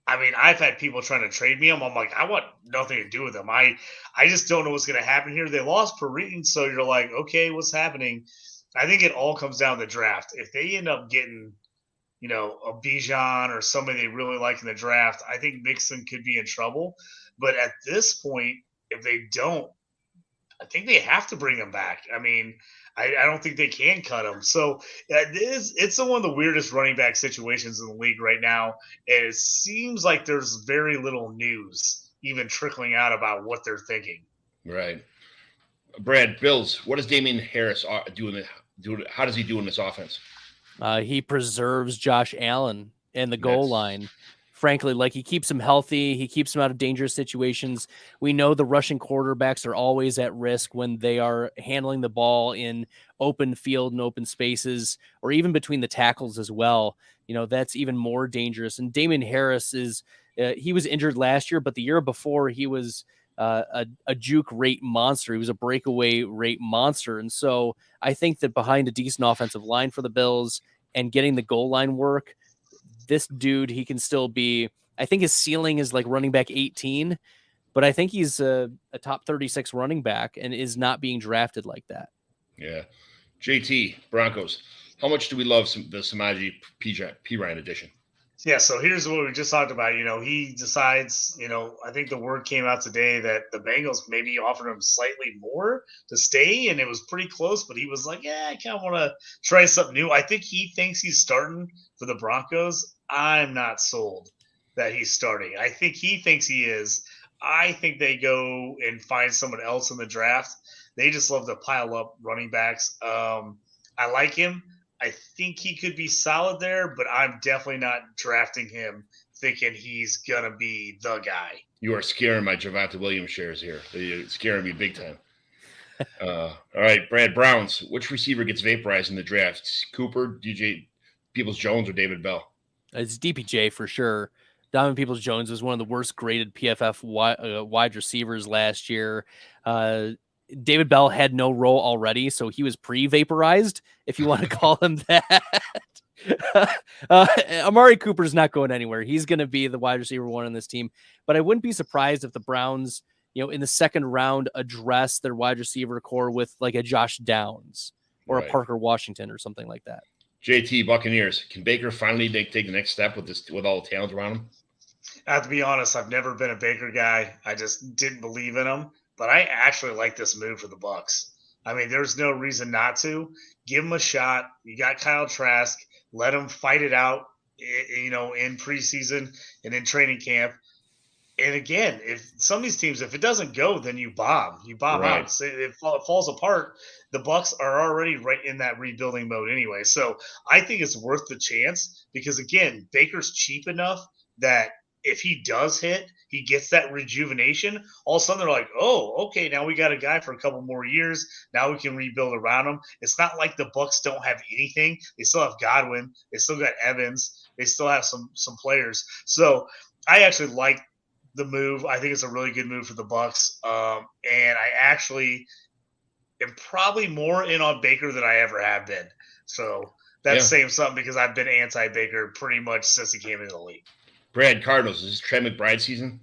I mean, I've had people trying to trade me him. I'm like, I want nothing to do with him. I just don't know what's going to happen here. They lost Perine, so you're like, okay, what's happening? I think it all comes down to the draft. If they end up getting, a Bijan or somebody they really like in the draft, I think Mixon could be in trouble. But at this point, if they don't, I think they have to bring him back. I mean, I don't think they can cut him. So it's one of the weirdest running back situations in the league right now. And it seems like there's very little news even trickling out about what they're thinking. Right. Brad, Bills, what does Damian Harris do? How does he do in this offense? He preserves Josh Allen and the goal line. Frankly, like he keeps him healthy. He keeps him out of dangerous situations. We know the Russian quarterbacks are always at risk when they are handling the ball in open field and open spaces, or even between the tackles as well. That's even more dangerous. And Damian Harris he was injured last year, but the year before he was a juke rate monster. He was a breakaway rate monster. And so I think that behind a decent offensive line for the Bills and getting the goal line work, this dude, he can still be, I think his ceiling is like running back 18, but I think he's a top 36 running back and is not being drafted like that. Yeah. JT, Broncos, how much do we love the Samaje Perine edition? Yeah, so here's what we just talked about. He decides, I think the word came out today that the Bengals maybe offered him slightly more to stay, and it was pretty close, but he was like, I kind of want to try something new. I think he thinks he's starting for the Broncos. I'm not sold that he's starting. I think he thinks he is. I think they go and find someone else in the draft. They just love to pile up running backs. I like him. I think he could be solid there, but I'm definitely not drafting him thinking he's going to be the guy. You are scaring my Javonte Williams shares here. You're scaring me big time. All right, Brad, Browns. Which receiver gets vaporized in the draft? Cooper, DJ Peoples-Jones, or David Bell? It's DPJ for sure. Donovan Peoples-Jones was one of the worst graded PFF wide receivers last year. David Bell had no role already, so he was pre-vaporized, if you want to call him that. Amari Cooper's not going anywhere. He's going to be the wide receiver one on this team. But I wouldn't be surprised if the Browns, in the second round, address their wide receiver core with like a Josh Downs or a Parker Washington or something like that. JT, Buccaneers. Can Baker finally take the next step with all the talent around him? I have to be honest, I've never been a Baker guy. I just didn't believe in him. But I actually like this move for the Bucs. I mean, there's no reason not to. Give him a shot. You got Kyle Trask. Let him fight it out, in preseason and in training camp. And again, if some of these teams, if it doesn't go, then you bomb. You bomb out. So it falls apart. The Bucs are already right in that rebuilding mode anyway. So I think it's worth the chance because, again, Baker's cheap enough that if he does hit, he gets that rejuvenation. All of a sudden, they're like, oh, okay, now we got a guy for a couple more years. Now we can rebuild around him. It's not like the Bucs don't have anything. They still have Godwin. They still got Evans. They still have some players. So I actually like the move. I think it's a really good move for the Bucs. And I actually am probably more in on Baker than I ever have been. So that's saying something because I've been anti-Baker pretty much since he came into the league. Brad, Cardinals, is this Trey McBride season?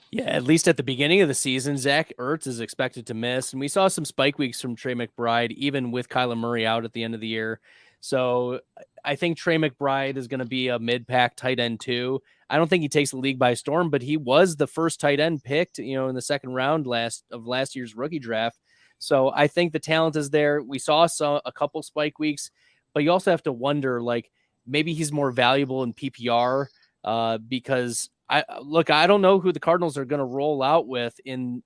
Yeah, at least at the beginning of the season, Zach Ertz is expected to miss. And we saw some spike weeks from Trey McBride, even with Kyler Murray out at the end of the year. So I think Trey McBride is going to be a mid-pack tight end too. I don't think he takes the league by storm, but he was the first tight end picked, in the second round of last year's rookie draft. So I think the talent is there. We saw a couple spike weeks, but you also have to wonder, like, maybe he's more valuable in PPR. Because I don't know who the Cardinals are going to roll out with in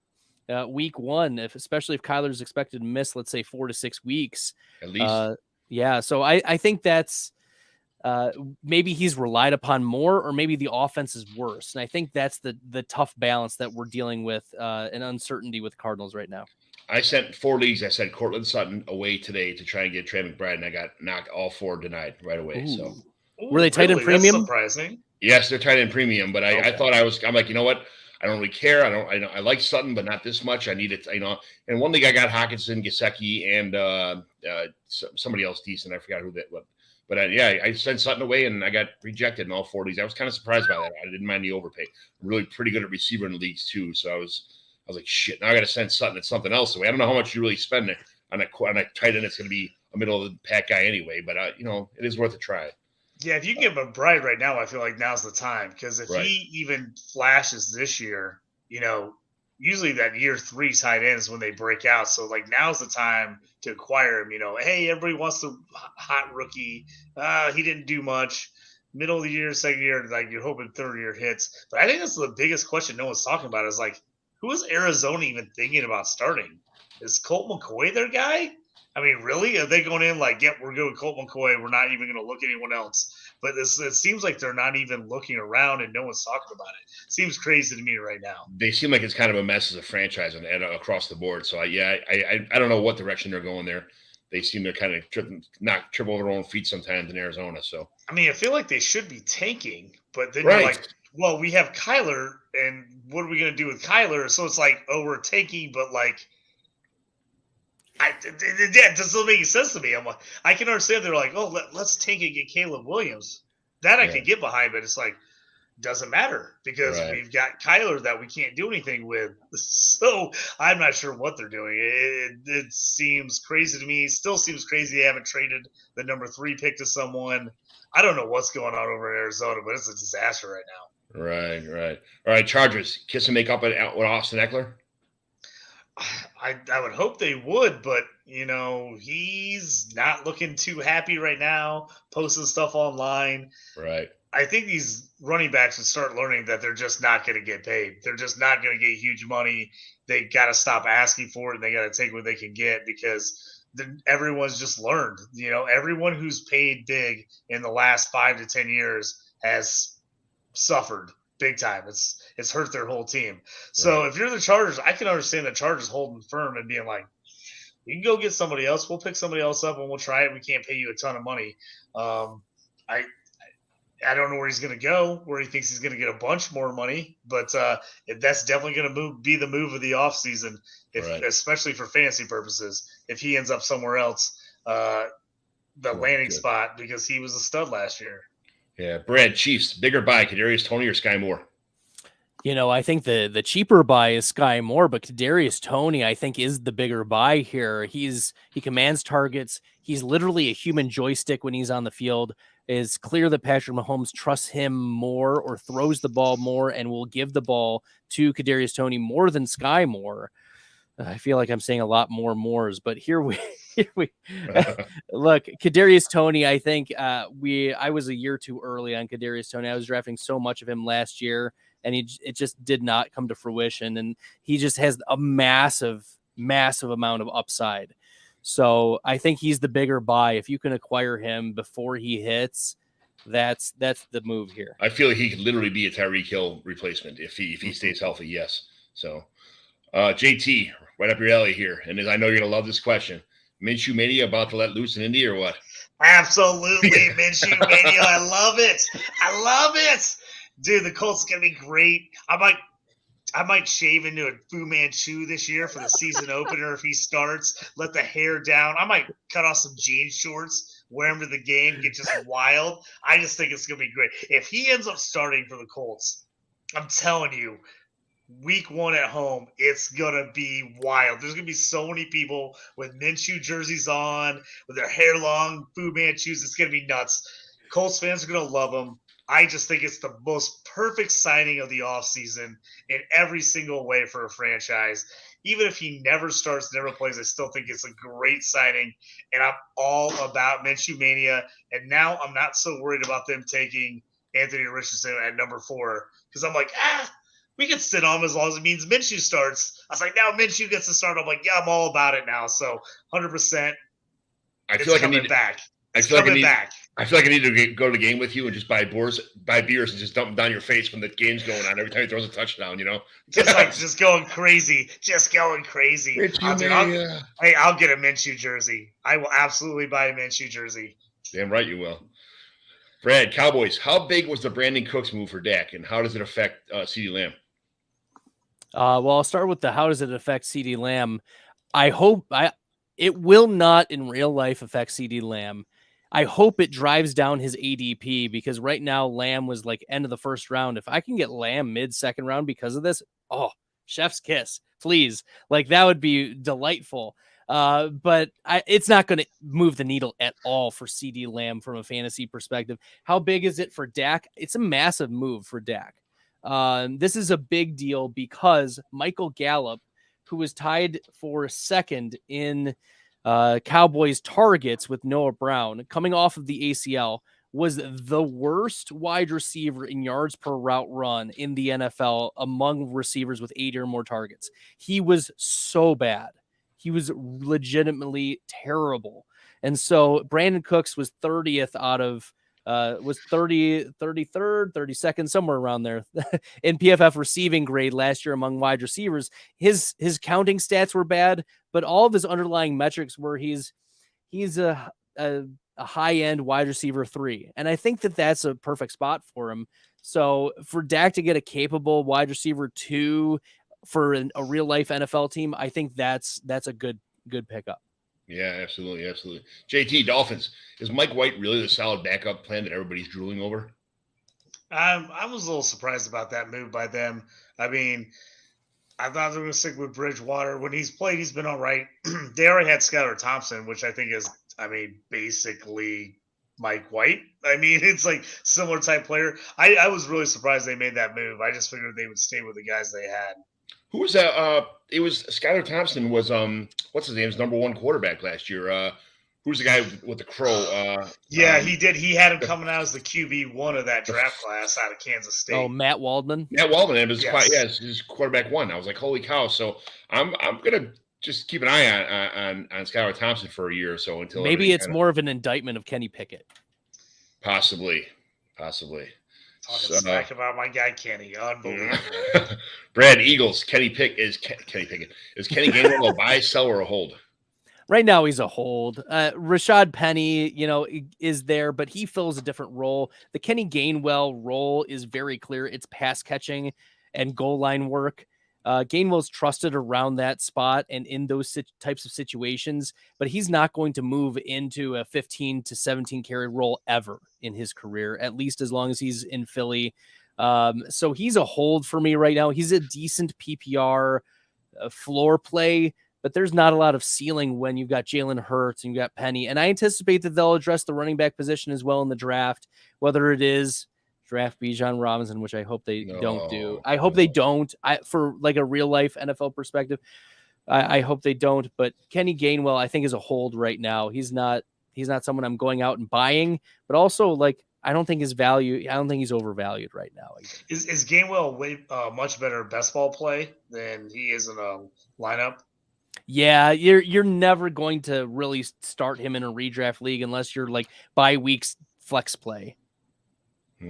week one, especially if Kyler's expected to miss, let's say 4 to 6 weeks. At least. Yeah. So I think that's maybe he's relied upon more, or maybe the offense is worse. And I think that's the tough balance that we're dealing with, an uncertainty with Cardinals right now. I sent 4 leagues. I sent Cortland Sutton away today to try and get Trey McBride, and I got knocked all 4 denied right away. Ooh. So were they tight in premium? That's surprising. Yes, they're tight in premium, but I Okay. thought I'm like, you know what? I don't really care. I like Sutton, but not this much. I need it, And one league I got Hawkinson, Gesicki, and somebody else decent. I forgot who that was. But I sent Sutton away, and I got rejected in all 4 leagues. I was kind of surprised by that. I didn't mind the overpay. I'm really pretty good at receiver in the leagues too, so I was like, shit. Now I got to send Sutton at something else away. I don't know how much you really spend on a tight end. It's going to be a middle of the pack guy anyway, but it is worth a try. Yeah, if you give him a Bride right now, I feel like now's the time, because if Right. he even flashes this year, usually that year 3 tight ends when they break out. So like now's the time to acquire him. Hey, everybody wants the hot rookie. He didn't do much. Middle of the year, second year, like you're hoping third year hits. But I think that's the biggest question no one's talking about is like, who is Arizona even thinking about starting? Is Colt McCoy their guy? I mean, really? Are they going in like, yep, we're good with Colt McCoy. We're not even going to look at anyone else. But it seems like they're not even looking around and no one's talking about it. Seems crazy to me right now. They seem like it's kind of a mess as a franchise and across the board. So I don't know what direction they're going there. They seem to kind of trip over their own feet sometimes in Arizona. So I mean, I feel like they should be tanking, but then Right. you're like, well, we have Kyler, and what are we going to do with Kyler? So it's like, oh, we're tanking, but like, it doesn't make any sense to me. I'm like, I can understand they're like, oh, let's tank and get Caleb Williams. That I Yeah. can get behind, but it's like, doesn't matter because Right. we've got Kyler that we can't do anything with. So I'm not sure what they're doing. It seems crazy to me. Still seems crazy they haven't traded the number 3 pick to someone. I don't know what's going on over in Arizona, but it's a disaster right now. Right. All right, Chargers, kiss and make up with Austin Eckler? I would hope they would, but he's not looking too happy right now, posting stuff online. Right. I think these running backs would start learning that they're just not going to get paid. They're just not going to get huge money. They got to stop asking for it, and they got to take what they can get because everyone's just learned. Everyone who's paid big in the last 5 to 10 years has suffered big time. It's hurt their whole team. So Right. if you're the Chargers, I can understand the Chargers holding firm and being like, you can go get somebody else. We'll pick somebody else up and we'll try it. We can't pay you a ton of money. I don't know where he's going to go, where he thinks he's going to get a bunch more money, but that's definitely going to be the move of the offseason, Right. especially for fantasy purposes, if he ends up somewhere else, the landing good. spot, because he was a stud last year. Yeah. Brad, Chiefs, bigger buy, Kadarius Toney or Sky Moore? I think the cheaper buy is Sky Moore, but Kadarius Toney, I think, is the bigger buy here. He commands targets. He's literally a human joystick when he's on the field. It's clear that Patrick Mahomes trusts him more or throws the ball more and will give the ball to Kadarius Toney more than Sky Moore. I feel like I'm saying a lot more mores, but here we look, Kadarius Toney. I think I was a year too early on Kadarius Toney. I was drafting so much of him last year, and it just did not come to fruition. And he just has a massive amount of upside. So I think he's the bigger buy. If you can acquire him before he hits, that's the move here. I feel like he could literally be a Tyreek Hill replacement if he stays healthy. Yes. So, JT, right up your alley here, and I know you're gonna love this question. Minshew Mania about to let loose in Indy or what? Absolutely, Minshew Mania. I love it. Dude, the Colts are gonna be great. I might shave into a Fu Manchu this year for the season opener if he starts. Let the hair down. I might cut off some jean shorts, wear them to the game, get just wild. I just think it's going to be great. If he ends up starting for the Colts, I'm telling you, week 1 at home, it's going to be wild. There's going to be so many people with Minshew jerseys on, with their hair long, Fu Manchus. It's going to be nuts. Colts fans are going to love him. I just think it's the most perfect signing of the offseason in every single way for a franchise. Even if he never starts, never plays, I still think it's a great signing. And I'm all about Minshew Mania. And now I'm not so worried about them taking Anthony Richardson at number 4 because I'm like, we can sit on him as long as it means Minshew starts. I was like, now Minshew gets to start. I'm like, yeah, I'm all about it now. So 100%. I feel like I need back. I feel like I need to go to the game with you and just buy beers and just dump them down your face when the game's going on every time he throws a touchdown. just going crazy, I'll get a Minshew jersey. I will absolutely buy a Minshew jersey. Damn right you will. Brad, Cowboys. How big was the Brandon Cooks move for Dak, and how does it affect CeeDee Lamb? Well, I'll start with how does it affect CeeDee Lamb? It will not in real life affect CeeDee Lamb. I hope it drives down his ADP because right now Lamb was like end of the first round. If I can get Lamb mid-second round because of this, chef's kiss, please. Like that would be delightful. But it's not going to move the needle at all for CeeDee Lamb from a fantasy perspective. How big is it for Dak? It's a massive move for Dak. This is a big deal because Michael Gallup, who was tied for second in Cowboys targets with Noah Brown coming off of the ACL, was the worst wide receiver in yards per route run in the NFL among receivers with 80 or more targets. He was so bad. He was legitimately terrible. And so Brandon Cooks was 30th out of was 33rd, 32nd, somewhere around there in PFF receiving grade last year among wide receivers. His counting stats were bad, but all of his underlying metrics were he's a high end wide receiver 3. And I think that's a perfect spot for him. So for Dak to get a capable wide receiver 2 for a real life NFL team, I think that's a good pickup. Yeah, absolutely. JT, Dolphins. Is Mike White really the solid backup plan that everybody's drooling over? I was a little surprised about that move by them. I mean, I thought they were going to stick with Bridgewater. When he's played, he's been all right. They already had Skylar Thompson, which I think is, basically Mike White. It's like similar type player. I was really surprised they made that move. I just figured they would stay with the guys they had. Who was that? It was Skylar Thompson was what's his name? His number 1 quarterback last year. Who's the guy with the crow? He did. He had him coming out as the QB1 of that draft class out of Kansas State. Oh, Matt Waldman. His quarterback 1. I was like, holy cow! So I'm gonna just keep an eye on Skylar Thompson for a year or so until maybe it's more of an indictment of Kenny Pickett. Possibly. Talking smack about my guy Kenny, unbelievable. Brad, Eagles. Kenny Pickett. Is Kenny Gainwell a buy, sell, or a hold? Right now he's a hold. Rashad Penny, is there, but he fills a different role. The Kenny Gainwell role is very clear. It's pass catching and goal line work. Gainwell's trusted around that spot and in those types of situations, but he's not going to move into a 15 to 17 carry role ever in his career, at least as long as he's in Philly. So he's a hold for me right now. He's a decent PPR floor play, but there's not a lot of ceiling when you've got Jalen Hurts and you've got Penny. And I anticipate that they'll address the running back position as well in the draft, whether it is draft Bijan Robinson, which I hope they don't do. I hope they don't. For like a real life NFL perspective, I hope they don't. But Kenny Gainwell, I think, is a hold right now. He's not someone I'm going out and buying, but also I don't think he's overvalued right now. Is Gainwell way much better best ball play than he is in a lineup? Yeah, you're never going to really start him in a redraft league unless you're like bye weeks flex play. Oh,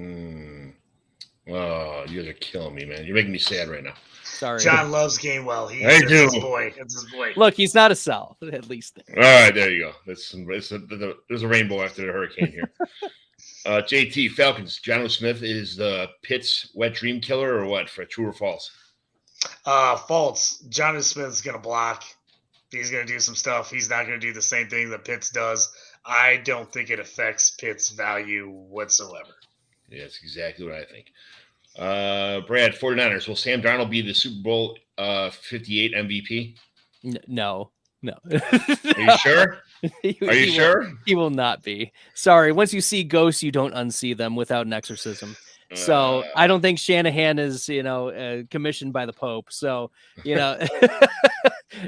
you guys are killing me, man. You're making me sad right now. Sorry. John loves Gainwell. It's his boy. It's his boy. Look, he's not a sell, at least. All right, there you go. There's a rainbow after the hurricane here. JT, Falcons. Jonnu Smith is the Pitt's wet dream killer or what? For true or false? False. Jonnu Smith's going to block. He's going to do some stuff. He's not going to do the same thing that Pitts does. I don't think it affects Pitt's value whatsoever. Yeah, that's exactly what I think. Brad, 49ers. Will Sam Darnold be the Super Bowl 58 MVP? No. Are you sure? Are you sure? He will not be. Sorry. Once you see ghosts, you don't unsee them without an exorcism. So I don't think Shanahan is, commissioned by the Pope. So,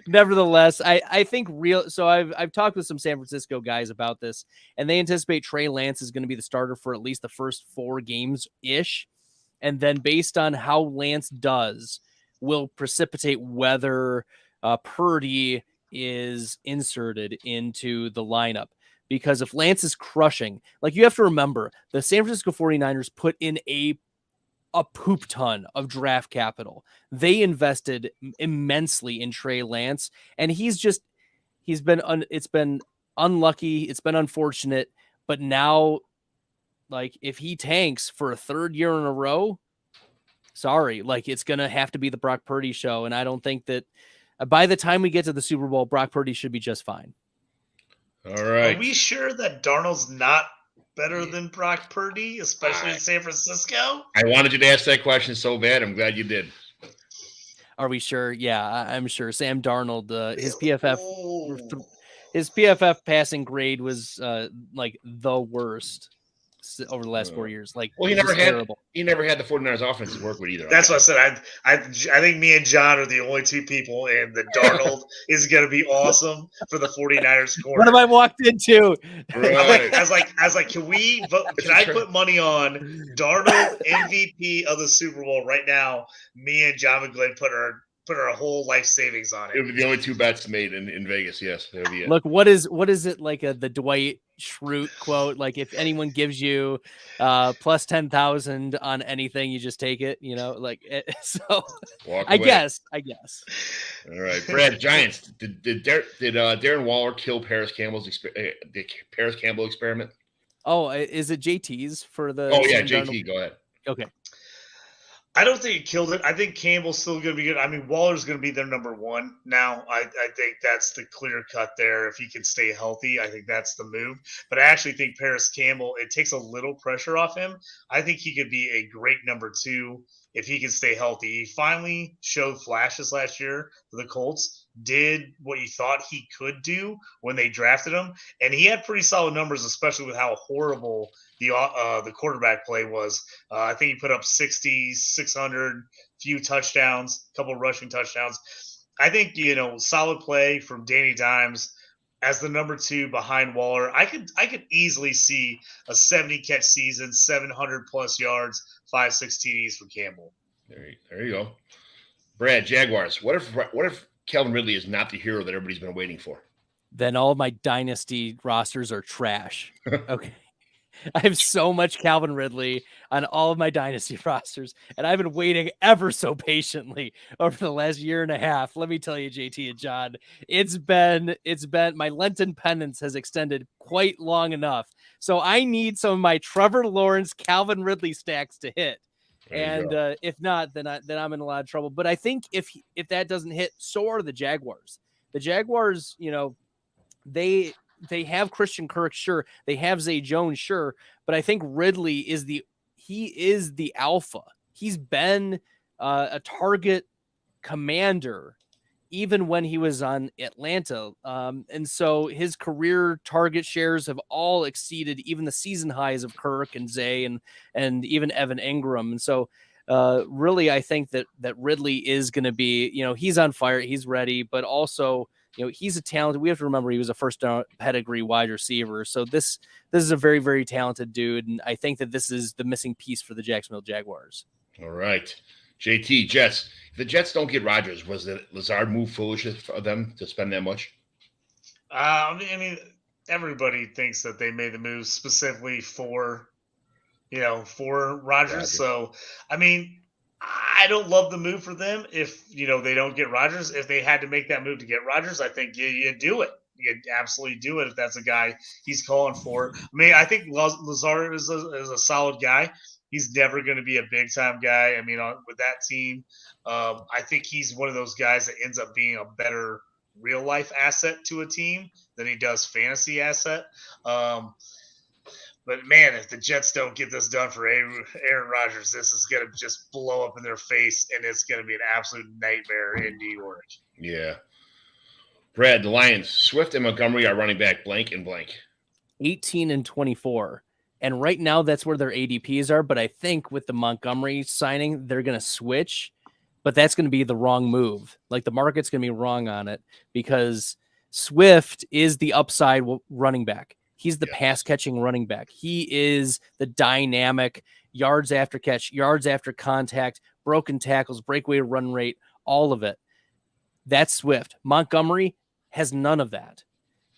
nevertheless, I think so I've talked with some San Francisco guys about this, and they anticipate Trey Lance is going to be the starter for at least the first 4 games ish. And then based on how Lance does, will precipitate whether Purdy is inserted into the lineup. Because if Lance is crushing, like you have to remember, the San Francisco 49ers put in a poop ton of draft capital. They invested immensely in Trey Lance, and it's been unlucky. It's been unfortunate, but now, like, if he tanks for a third year in a row, sorry, like, it's going to have to be the Brock Purdy show. And I don't think that by the time we get to the Super Bowl, Brock Purdy should be just fine. All right. Are we sure that Darnold's not better than Brock Purdy, especially in San Francisco? I wanted you to ask that question so bad. I'm glad you did. Are we sure? Yeah, I'm sure. Sam Darnold, his PFF passing grade was like the worst over the last 4 years. Like, well, he never had the 49ers offense to work with either. That's what I said. I think me and John are the only two people, and the Darnold is going to be awesome for the 49ers corner. What have I walked into? Right. I was like, can we vote? Can I put money on Darnold MVP of the Super Bowl right now? Me and John McGlynn put our whole life savings on it. It would be the only two bets made in Vegas. Yes, that would be it. Look, what is it like the Dwight Schrute quote? Like, if anyone gives you plus 10,000 on anything, you just take it. You know, like so. I guess. All right, Brad. Giants. Did Darren Waller kill Paris Campbell's experiment? Oh, is it JT's for the? Oh yeah, JT. Go ahead. Okay. I don't think he killed it. I think Campbell's still going to be good. I mean, Waller's going to be their number one now. I think that's the clear cut there. If he can stay healthy, I think that's the move. But I actually think Paris Campbell, it takes a little pressure off him. I think he could be a great number two if he can stay healthy. He finally showed flashes last year for the Colts, did what you thought he could do when they drafted him. And he had pretty solid numbers, especially with how horrible the quarterback play was. I think he put up 600, few touchdowns, a couple rushing touchdowns. I think, solid play from Danny Dimes as the number two behind Waller. I could easily see a 70 catch season, 700 plus yards, 5-6 TDs for Campbell. There you go. Brad, Jaguars. What if Calvin Ridley is not the hero that everybody's been waiting for? Then all of my dynasty rosters are trash. Okay. I have so much Calvin Ridley on all of my dynasty rosters, and I've been waiting ever so patiently over the last year and a half. Let me tell you, JT and John, it's been my Lenten penance has extended quite long enough. So I need some of my Trevor Lawrence, Calvin Ridley stacks to hit. And if not, then I'm in a lot of trouble. But I think if that doesn't hit, so are the Jaguars. The Jaguars, they have Christian Kirk, sure. They have Zay Jones, sure. But I think Ridley is the alpha. He's been a target commander even when he was on Atlanta. And so his career target shares have all exceeded even the season highs of Kirk and Zay and even Evan Ingram. And so really, I think that Ridley is going to be, he's on fire. He's ready, but also, he's a talented. We have to remember he was a first pedigree wide receiver. So this is a very, very talented dude. And I think that this is the missing piece for the Jacksonville Jaguars. All right. JT, Jets. If the Jets don't get Rodgers, was the Lazard move foolish for them to spend that much? I mean, everybody thinks that they made the move specifically for Rodgers. So, I mean, I don't love the move for them if, they don't get Rodgers. If they had to make that move to get Rodgers, I think you do it. You absolutely do it if that's a guy he's calling for. I mean, I think Lazard is a solid guy. He's never going to be a big-time guy. I mean, with that team, I think he's one of those guys that ends up being a better real-life asset to a team than he does fantasy asset. But, man, if the Jets don't get this done for Aaron Rodgers, this is going to just blow up in their face, and it's going to be an absolute nightmare in New York. Yeah. Brad, the Lions, Swift and Montgomery are running back blank and blank. 18 and 24. And right now, that's where their ADPs are. But I think with the Montgomery signing, they're going to switch. But that's going to be the wrong move. Like, the market's going to be wrong on it because Swift is the upside running back. He's the pass-catching running back. He is the dynamic, yards after catch, yards after contact, broken tackles, breakaway run rate, all of it. That's Swift. Montgomery has none of that.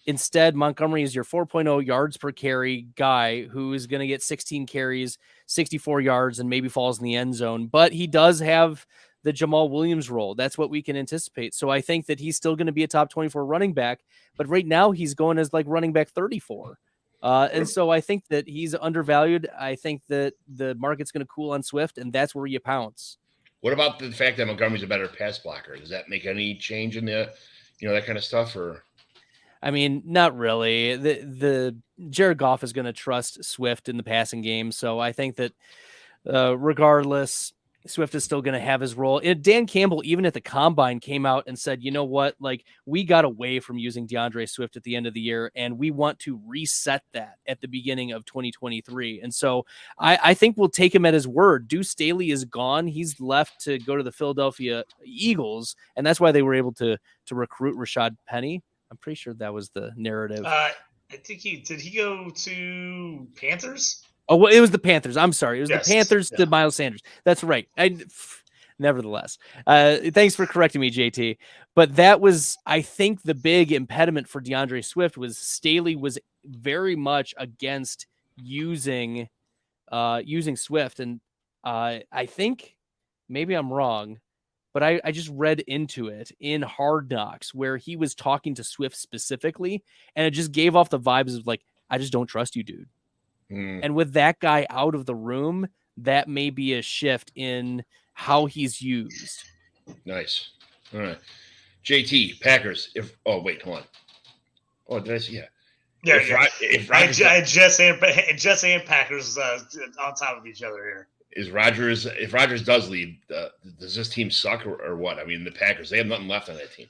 Instead, Montgomery is your 4.0 yards per carry guy who is going to get 16 carries, 64 yards, and maybe falls in the end zone. But he does have the Jamal Williams role. That's what we can anticipate. So I think that he's still going to be a top 24 running back. But right now he's going as like running back 34. And so I think that he's undervalued. I think that the market's going to cool on Swift, and that's where you pounce. What about the fact that Montgomery's a better pass blocker? Does that make any change in the, that kind of stuff? Or I mean, not really. The Jared Goff is going to trust Swift in the passing game, so I think that regardless, Swift is still going to have his role. And Dan Campbell, even at the combine, came out and said, you know what, like we got away from using DeAndre Swift at the end of the year, and we want to reset that at the beginning of 2023. And so I think we'll take him at his word. Deuce Staley is gone. He's left to go to the Philadelphia Eagles, and that's why they were able to recruit Rashad Penny. I'm pretty sure that was the narrative. I think did he go to Panthers? Oh, well, it was the Panthers. I'm sorry. It was Yes. the Panthers to Miles Sanders. That's right. Nevertheless, thanks for correcting me, JT. But that was, I think, the big impediment for DeAndre Swift was Staley was very much against using Swift. And I think maybe I'm wrong, but I just read into it in Hard Knocks where he was talking to Swift specifically, and it just gave off the vibes of like, I just don't trust you, dude. And with that guy out of the room, that may be a shift in how he's used. Nice. All right. JT, Packers. Hold on. Oh, did I see? Yeah. Yeah. If Jets and Packers on top of each other here. If Rodgers does leave, does this team suck or what? I mean, the Packers, they have nothing left on that team.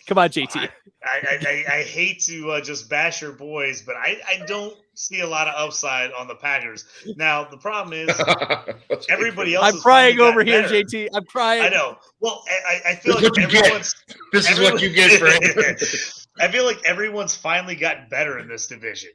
Come on, JT. I hate to just bash your boys, but I don't see a lot of upside on the Packers. Now, the problem is everybody else I'm crying over here, better. JT. I'm crying. I know. Well, I feel like this is what you get for I feel like everyone's finally gotten better in this division.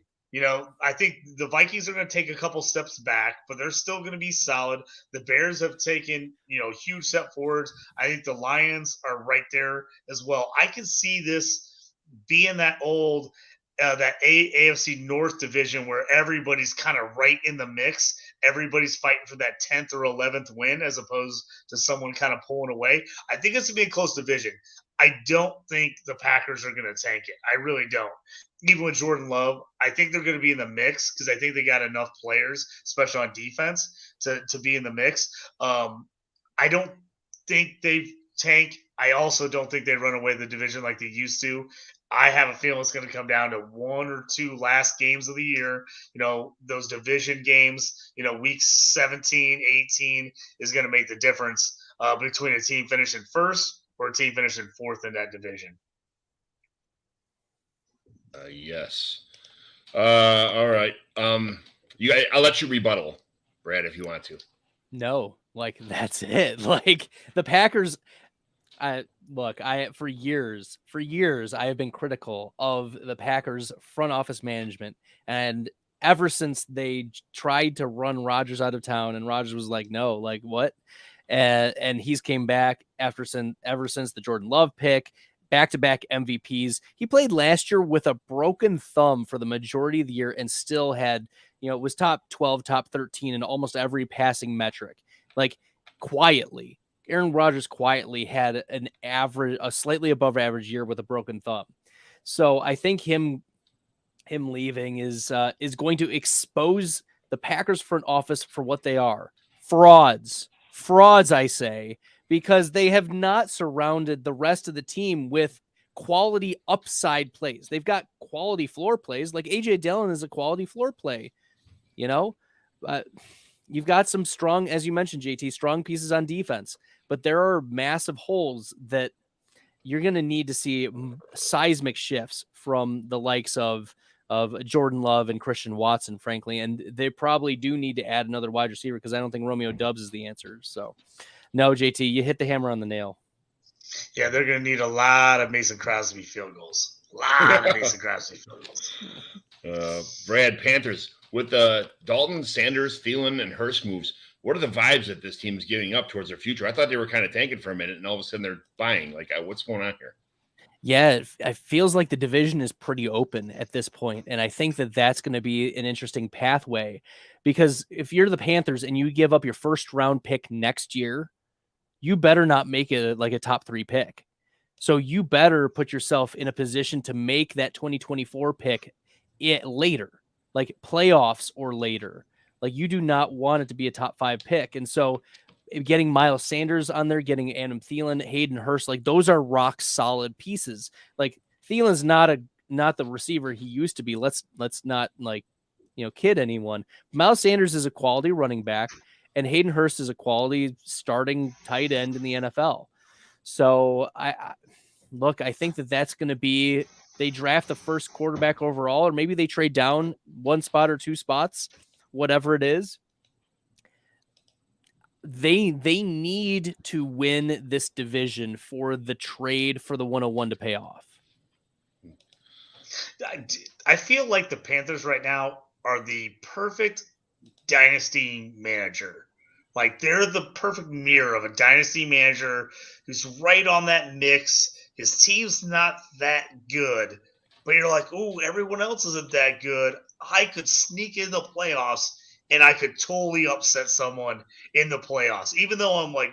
I think the Vikings are going to take a couple steps back, but they're still going to be solid. The Bears have taken, huge step forwards. I think the Lions are right there as well. I can see this being that old, that AFC North division where everybody's kind of right in the mix. Everybody's fighting for that 10th or 11th win as opposed to someone kind of pulling away. I think it's going to be a close division. I don't think the Packers are going to tank it. I really don't. Even with Jordan Love, I think they're going to be in the mix because I think they got enough players, especially on defense, to be in the mix. I don't think they tank. I also don't think they run away the division like they used to. I have a feeling it's going to come down to one or two last games of the year. Those division games, weeks 17, 18 is going to make the difference between a team finishing first or a team finishing fourth in that division. Yes. All right. I'll let you rebuttal, Brad, if you want to. No, that's it. The Packers. For years, I have been critical of the Packers front office management, and ever since they tried to run Rodgers out of town, and Rodgers was like, "No, what?" And he's came back ever since the Jordan Love pick. Back-to-back MVPs. He played last year with a broken thumb for the majority of the year and still had, was top 12, top 13 in almost every passing metric. Quietly, Aaron Rodgers quietly had a slightly above average year with a broken thumb. So I think him leaving is going to expose the Packers front office for what they are. Frauds, I say. Because they have not surrounded the rest of the team with quality upside plays. They've got quality floor plays. Like A.J. Dillon is a quality floor play. You've got some strong, as you mentioned, JT, strong pieces on defense. But there are massive holes that you're going to need to see seismic shifts from the likes of Jordan Love and Christian Watson, frankly. And they probably do need to add another wide receiver because I don't think Romeo Doubs is the answer. So... No, JT, you hit the hammer on the nail. Yeah, they're going to need a lot of Mason Crosby field goals. A lot of Mason Crosby field goals. Brad, Panthers. with the Dalton, Sanders, Thielen, and Hurst moves, what are the vibes that this team's giving up towards their future? I thought they were kind of tanking for a minute, and all of a sudden they're buying. Like, what's going on here? Yeah, it feels like the division is pretty open at this point, and I think that that's going to be an interesting pathway, because if you're the Panthers and you give up your first round pick next year, you better not make it like a top 3 pick. So you better put yourself in a position to make that 2024 pick later, like playoffs or later. Like, you do not want it to be a top 5 pick. And so getting Miles Sanders on there, getting Adam Thielen, Hayden Hurst, like those are rock solid pieces. Like, Thielen's not the receiver he used to be. Let's not kid anyone. Miles Sanders is a quality running back, and Hayden Hurst is a quality starting tight end in the NFL. So I think that that's going to be, they draft the first quarterback overall, or maybe they trade down 1 spot or 2 spots, whatever it is. They need to win this division for the trade for the 101 to pay off. I feel like the Panthers right now are the perfect dynasty manager. Like, they're the perfect mirror of a dynasty manager who's right on that mix. His team's not that good, but you're like, oh, everyone else isn't that good. I could sneak in the playoffs, and I could totally upset someone in the playoffs. Even though I'm like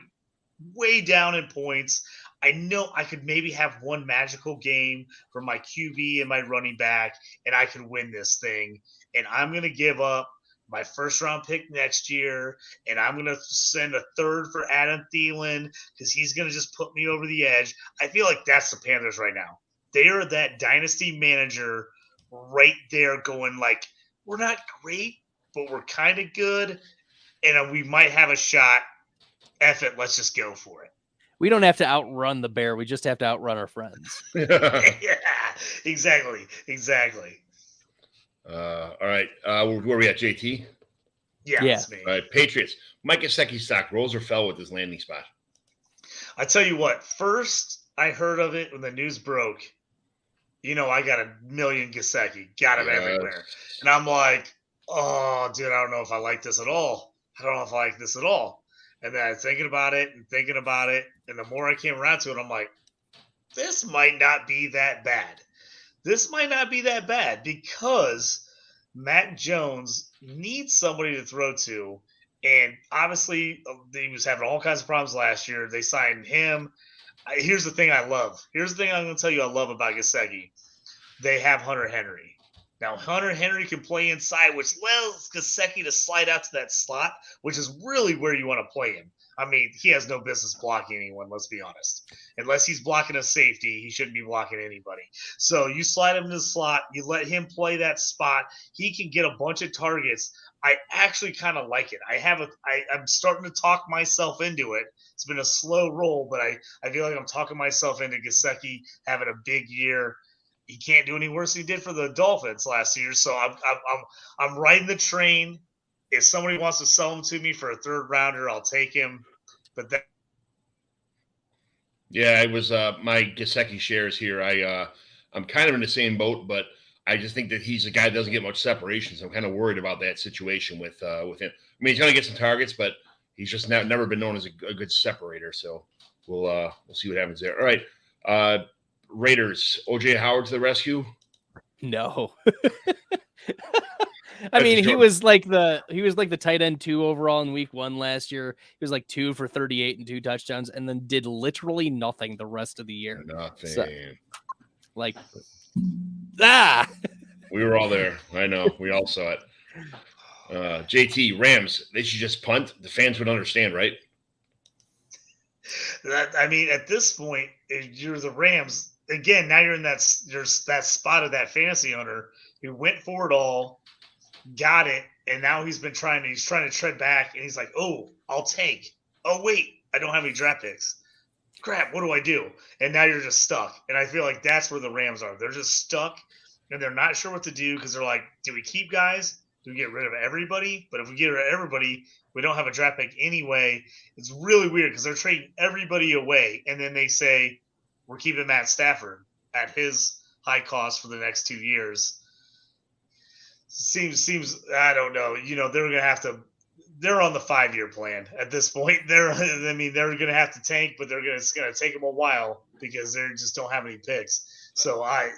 way down in points, I know I could maybe have one magical game from my QB and my running back, and I could win this thing. And I'm going to give up my first round pick next year, and I'm going to send a 3rd for Adam Thielen because he's going to just put me over the edge. I feel like that's the Panthers right now. They are that dynasty manager right there going like, we're not great, but we're kind of good, and we might have a shot. F it, let's just go for it. We don't have to outrun the bear. We just have to outrun our friends. Yeah, exactly. All right. Where are we at, JT? Yeah, Yeah. that's me. All right, Patriots. Mike Gesicki stock rose or fell with his landing spot? I tell you what, first I heard of it when the news broke. I got 1 million Gesicki, got him everywhere. And I'm like, oh, dude, I don't know if I like this at all. And then I'm thinking about it, and the more I came around to it, I'm like, this might not be that bad. Because Matt Jones needs somebody to throw to, and obviously he was having all kinds of problems last year. They signed him. Here's the thing I love. Here's the thing I'm going to tell you I love about Gesicki. They have Hunter Henry. Now, Hunter Henry can play inside, which allows Gesicki to slide out to that slot, which is really where you want to play him. I mean, he has no business blocking anyone, let's be honest. Unless he's blocking a safety, he shouldn't be blocking anybody. So you slide him in the slot, you let him play that spot, he can get a bunch of targets. I actually kind of like it. I'm starting to talk myself into it. It's been a slow roll, but I feel like I'm talking myself into Gesicki having a big year. He can't do any worse than he did for the Dolphins last year. So I'm riding the train. If somebody wants to sell him to me for a 3rd rounder, I'll take him. But that. Yeah, it was my Gesicki shares here. I'm kind of in the same boat, but I just think that he's a guy that doesn't get much separation. So I'm kind of worried about that situation with him. I mean, he's going to get some targets, but he's just never been known as a good separator. So we'll see what happens there. All right. Raiders, OJ Howard to the rescue? No. I mean, he was like the tight end 2 overall in week 1 last year. He was like 2 for 38 and 2 touchdowns, and then did literally nothing the rest of the year. Nothing. So, like, we were all there. I know. We all saw it. JT, Rams, they should just punt. The fans would understand, right? I mean, at this point, if you're the Rams, again, now you're in that spot of that fantasy owner who went for it all, got it, and now he's trying to tread back, and he's like, oh, I'll take. Oh, wait, I don't have any draft picks. Crap, what do I do? And now you're just stuck. And I feel like that's where the Rams are. They're just stuck, and they're not sure what to do because they're like, do we keep guys? Do we get rid of everybody? But if we get rid of everybody, we don't have a draft pick anyway. It's really weird because they're trading everybody away, and then they say, we're keeping Matt Stafford at his high cost for the next 2 years. seems I don't know. They're gonna have to. They're on the 5-year plan at this point. They're gonna have to tank, but it's gonna take them a while because they just don't have any picks. So I'm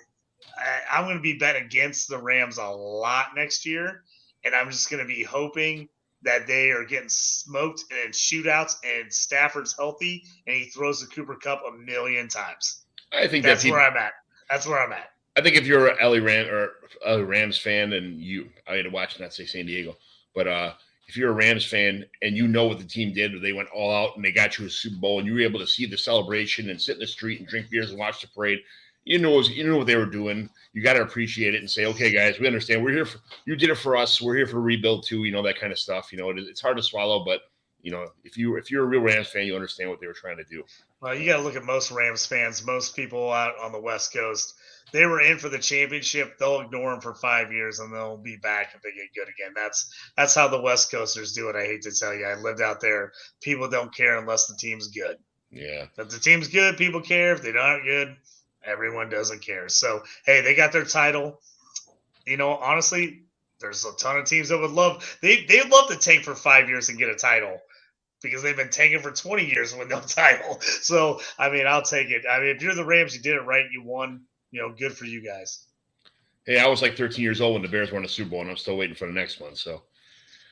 gonna be bet against the Rams a lot next year, and I'm just gonna be hoping that they are getting smoked and in shootouts, and Stafford's healthy, and he throws the Cooper Cup a million times. I think That's where I'm at. That's where I'm at. I think if you're a Rams fan, and I had to watch, not say San Diego, but if you're a Rams fan and you know what the team did, they went all out and they got you a Super Bowl, and you were able to see the celebration and sit in the street and drink beers and watch the parade, you know what they were doing. You got to appreciate it and say, okay, guys, we understand. We're here you did it for us. We're here for rebuild too. That kind of stuff. It's hard to swallow, but if you're a real Rams fan, you understand what they were trying to do. Well, you got to look at most Rams fans. Most people out on the West Coast, they were in for the championship. They'll ignore them for 5 years, and they'll be back if they get good again. That's how the West Coasters do it. I hate to tell you. I lived out there. People don't care unless the team's good. Yeah. If the team's good, people care. If they aren't good, everyone doesn't care. So, hey, they got their title. Honestly, there's a ton of teams that would love – they'd love to tank for 5 years and get a title, because they've been tanking for 20 years with no title. So, I'll take it. If you're the Rams, you did it right. You won. Good for you guys. Hey, I was like 13 years old when the Bears won a Super Bowl, and I'm still waiting for the next one. So,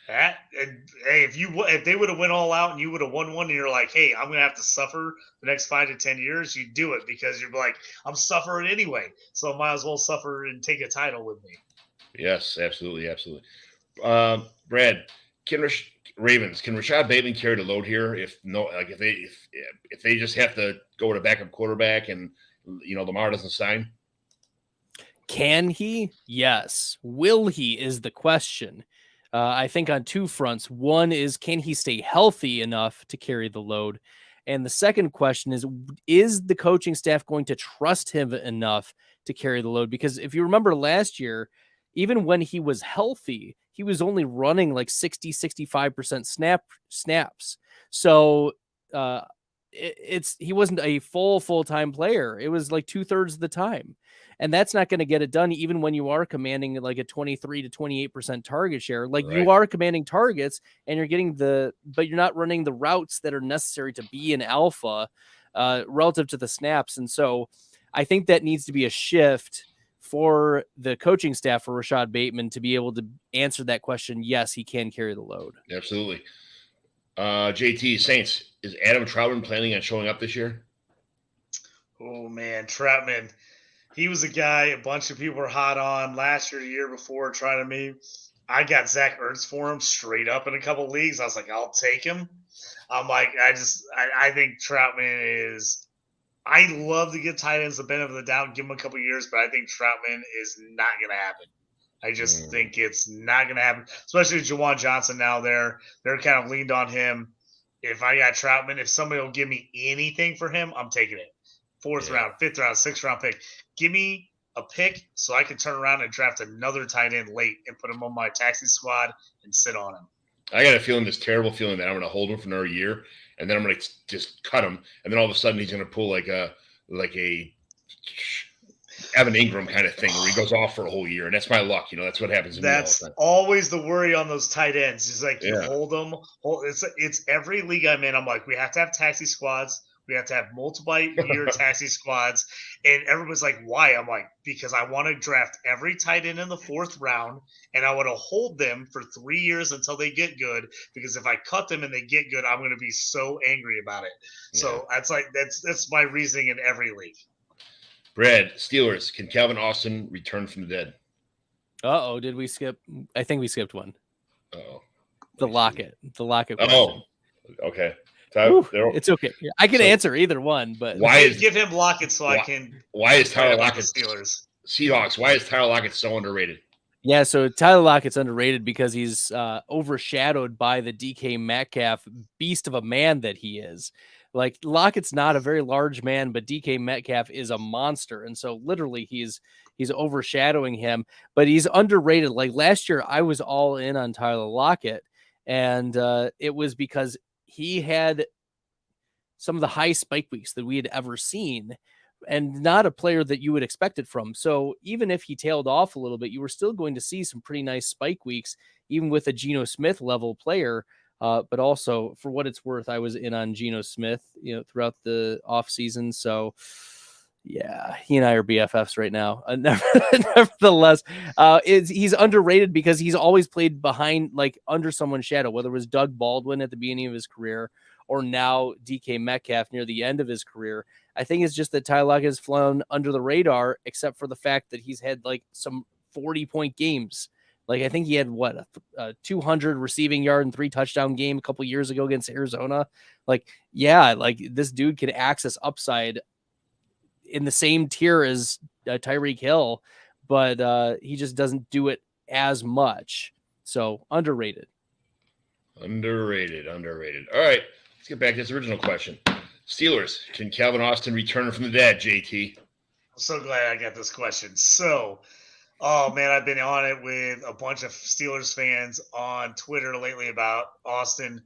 hey, if they would have went all out and you would have won one, and you're like, hey, I'm gonna have to suffer the next 5 to 10 years, you do it because you're like, I'm suffering anyway, so I might as well suffer and take a title with me. Yes, absolutely. Brad, Ravens, can Rashad Bateman carry the load here? If they just have to go with a backup quarterback and Lamar doesn't sign? Can he? Yes. Will he is the question. I think on two fronts. One is, can he stay healthy enough to carry the load? And the second question is the coaching staff going to trust him enough to carry the load? Because if you remember last year, even when he was healthy, he was only running like 65% snaps. So he wasn't a full-time player. It was like 2/3 of the time. And that's not going to get it done even when you are commanding like a 23 to 28% target share. Like right. You are commanding targets and you're getting but you're not running the routes that are necessary to be an alpha relative to the snaps. And so I think that needs to be a shift for the coaching staff for Rashad Bateman to be able to answer that question. Yes, he can carry the load. Absolutely. JT, Saints, is Adam Troutman planning on showing up this year? Oh, man, Troutman. He was a guy a bunch of people were hot on last year, the year before, trying to me. I got Zach Ertz for him straight up in a couple of leagues. I was like, I'll take him. I'm like, I think Troutman is – I love to give tight ends the benefit of the doubt, give him a couple of years, but I think Troutman is not going to happen. I just think it's not going to happen, especially with Juwan Johnson now there. They're kind of leaned on him. If I got Troutman, if somebody will give me anything for him, I'm taking it. 4th round, 5th round, 6th round pick. Give me a pick so I can turn around and draft another tight end late and put him on my taxi squad and sit on him. I got this terrible feeling that I'm going to hold him for another year, and then I'm going to just cut him, and then all of a sudden he's going to pull like a Evan Ingram kind of thing where he goes off for a whole year, and that's my luck. That's what happens to me all the time. Always the worry on those tight ends. It's like you hold them. It's every league I'm in. I'm like, we have to have taxi squads. We have to have multi-year taxi squads. And everyone's like, why? I'm like, because I want to draft every tight end in the 4th round, and I want to hold them for 3 years until they get good. Because if I cut them and they get good, I'm going to be so angry about it. Yeah. So that's my reasoning in every league. Brad, Steelers, can Calvin Austin return from the dead? Uh-oh, did we skip? I think we skipped one. Uh-oh. The Lockett question. Oh, okay. It's okay. I can answer either one, but give him Lockett so I can. Why is Tyler Lockett Steelers? Seahawks. Why is Tyler Lockett so underrated? Yeah, so Tyler Lockett's underrated because he's overshadowed by the DK Metcalf beast of a man that he is. Like Lockett's not a very large man, but DK Metcalf is a monster, and so literally he's overshadowing him. But he's underrated. Like last year, I was all in on Tyler Lockett, and it was because he had some of the high spike weeks that we had ever seen. and not a player that you would expect it from. So even if he tailed off a little bit, you were still going to see some pretty nice spike weeks, even with a Geno Smith level player. But also, for what it's worth, I was in on Geno Smith, throughout the offseason. So, yeah, he and I are BFFs right now. Nevertheless, he's underrated because he's always played behind, like under someone's shadow, whether it was Doug Baldwin at the beginning of his career or now DK Metcalf near the end of his career. I think it's just that Ty Lockett has flown under the radar, except for the fact that he's had like some 40-point games. Like I think he had a 200 receiving yard and 3 touchdown game a couple years ago against Arizona. Like, yeah, like this dude can access upside in the same tier as Tyreek Hill, but he just doesn't do it as much. So underrated. Underrated. All right, let's get back to this original question. Steelers, can Calvin Austin return from the dead, JT? I'm so glad I got this question. So, oh man, I've been on it with a bunch of Steelers fans on Twitter lately about Austin.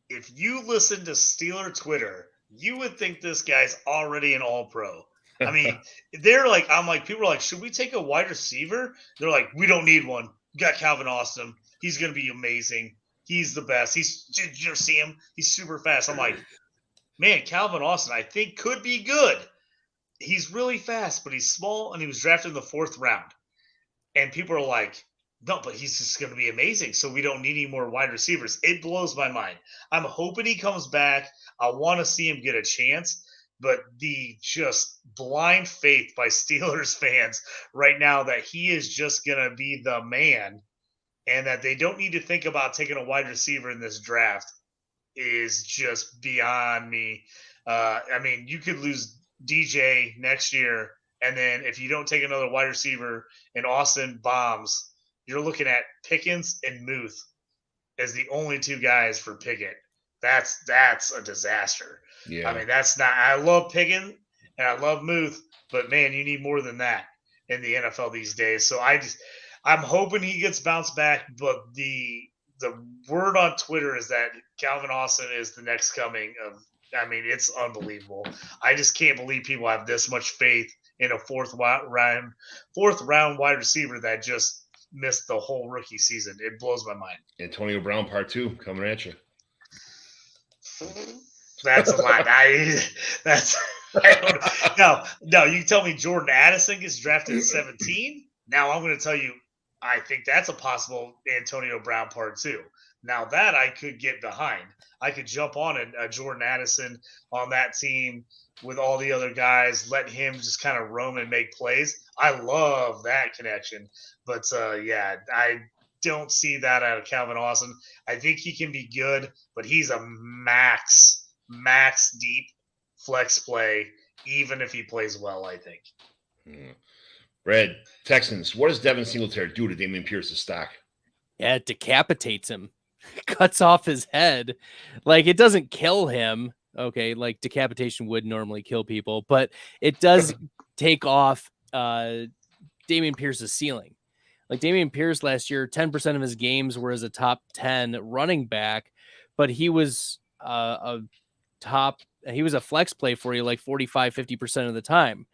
If you listen to Steeler Twitter, you would think this guy's already an all-pro. I mean, people are like, should we take a wide receiver? They're like, we don't need one. We got Calvin Austin. He's going to be amazing. He's the best. Did you see him? He's super fast. I'm like, man, Calvin Austin, I think could be good. He's really fast, but he's small, and he was drafted in the 4th round. And people are like, no, but he's just going to be amazing, so we don't need any more wide receivers. It blows my mind. I'm hoping he comes back. I want to see him get a chance, but the just blind faith by Steelers fans right now that he is just going to be the man and that they don't need to think about taking a wide receiver in this draft is just beyond me. I mean, you could lose DJ next year, and then if you don't take another wide receiver and Austin bombs, you're looking at Pickens and Muth as the only 2 guys for Pickett. That's a disaster. Yeah. I mean, that's not – I love Pickens and I love Muth, but, man, you need more than that in the NFL these days. So I'm hoping he gets bounced back, but the word on Twitter is that Calvin Austin is the next coming of – I mean, it's unbelievable. I just can't believe people have this much faith in a fourth round wide receiver that just missed the whole rookie season. It blows my mind. Antonio Brown Part 2 coming at you. That's a lot. No, you tell me Jordan Addison gets drafted at 17. Now I'm going to tell you, I think that's a possible Antonio Brown Part 2. Now that I could get behind. I could jump on a Jordan Addison on that team with all the other guys, let him just kind of roam and make plays. I love that connection. But, yeah, I don't see that out of Calvin Austin. I think he can be good, but he's a max deep flex play, even if he plays well, I think. Brad, Texans, what does Devin Singletary do to Dameon Pierce's stock? Yeah, it decapitates him. Cuts off his head. Like, it doesn't kill him. Okay, like decapitation would normally kill people, but it does take off Dameon Pierce's ceiling. Like Dameon Pierce last year, 10% of his games were as a top 10 running back, but he was a flex play for you like 45, 50% of the time.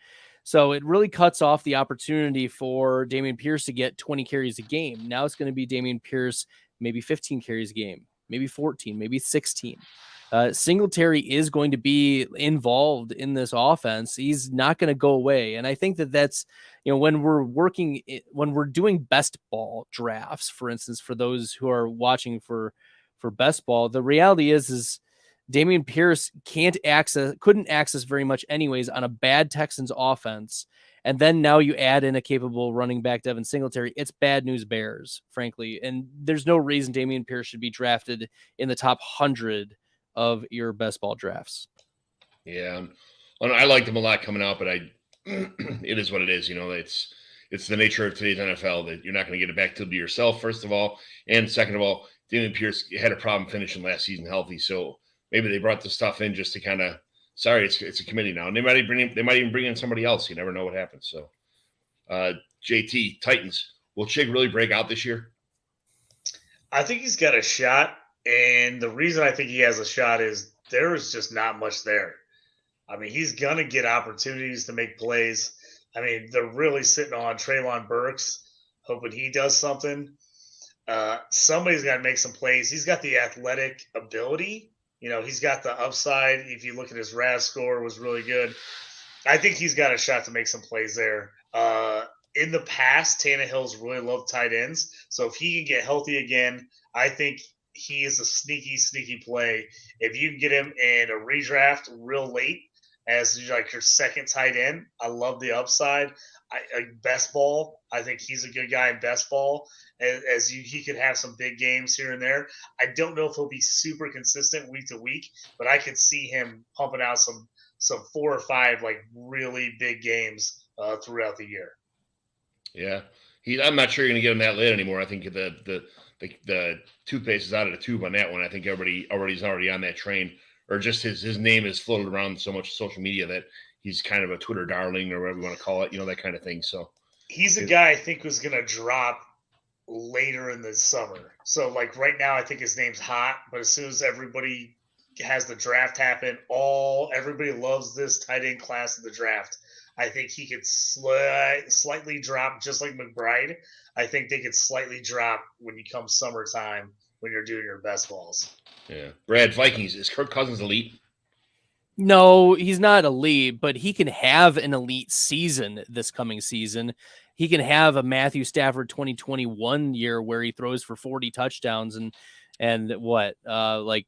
So it really cuts off the opportunity for Dameon Pierce to get 20 carries a game. Now it's going to be Dameon Pierce, maybe 15 carries a game, maybe 14, maybe 16. Singletary is going to be involved in this offense. He's not going to go away. And I think that's, when we're doing best ball drafts, for instance, for those who are watching for best ball, the reality is Dameon Pierce couldn't access very much anyways on a bad Texans offense. And then now you add in a capable running back, Devin Singletary. It's bad news bears, frankly. And there's no reason Dameon Pierce should be drafted in the top 100 of your best ball drafts. Yeah. I liked him a lot coming out, but it is what it is. It's the nature of today's NFL that you're not going to get it back to be yourself, first of all. And second of all, Dameon Pierce had a problem finishing last season healthy. So maybe they brought the stuff in just to kind of, it's a committee now. And they might even bring in somebody else. You never know what happens. So JT, Titans, will Chig really break out this year? I think he's got a shot. And the reason I think he has a shot is there is just not much there. I mean, he's going to get opportunities to make plays. I mean, they're really sitting on Treylon Burks, hoping he does something. Somebody's got to make some plays. He's got the athletic ability. He's got the upside. If you look at his RAS score, was really good. I think he's got a shot to make some plays there. In the past, Tannehill's really loved tight ends. So if he can get healthy again, I think he is a sneaky, sneaky play. If you can get him in a redraft real late as like your second tight end, I love the upside. Best ball, I think he's a good guy in best ball. He could have some big games here and there. I don't know if he'll be super consistent week to week, but I could see him pumping out some 4 or 5 like really big games throughout the year. Yeah, I'm not sure you're going to get him that late anymore. I think the toothpaste is out of the tube on that one. I think everybody's already on that train, or just his name is floated around so much social media that he's kind of a Twitter darling or whatever you want to call it, that kind of thing. So he's a guy I think was going to drop later in the summer. So like right now, I think his name's hot, but as soon as everybody has the draft happen, everybody loves this tight end class of the draft. I think he could slightly drop, just like McBride. I think they could slightly drop when you come summertime when you're doing your best balls. Yeah. Brad, Vikings, is Kirk Cousins elite? No, he's not elite, but he can have an elite season this coming season. He can have a Matthew Stafford 2021 year where he throws for 40 touchdowns and like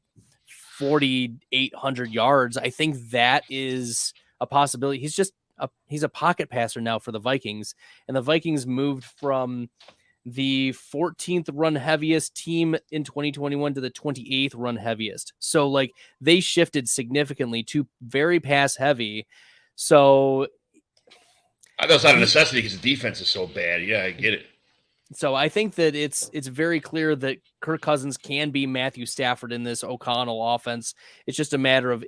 4,800 yards. I think that is a possibility. He's a pocket passer now for the Vikings, and the Vikings moved from the 14th run heaviest team in 2021 to the 28th run heaviest. So like they shifted significantly to very pass heavy. So that's not a necessity because the defense is so bad. Yeah, I get it. So I think that it's very clear that Kirk Cousins can be Matthew Stafford in this O'Connell offense. It's just a matter of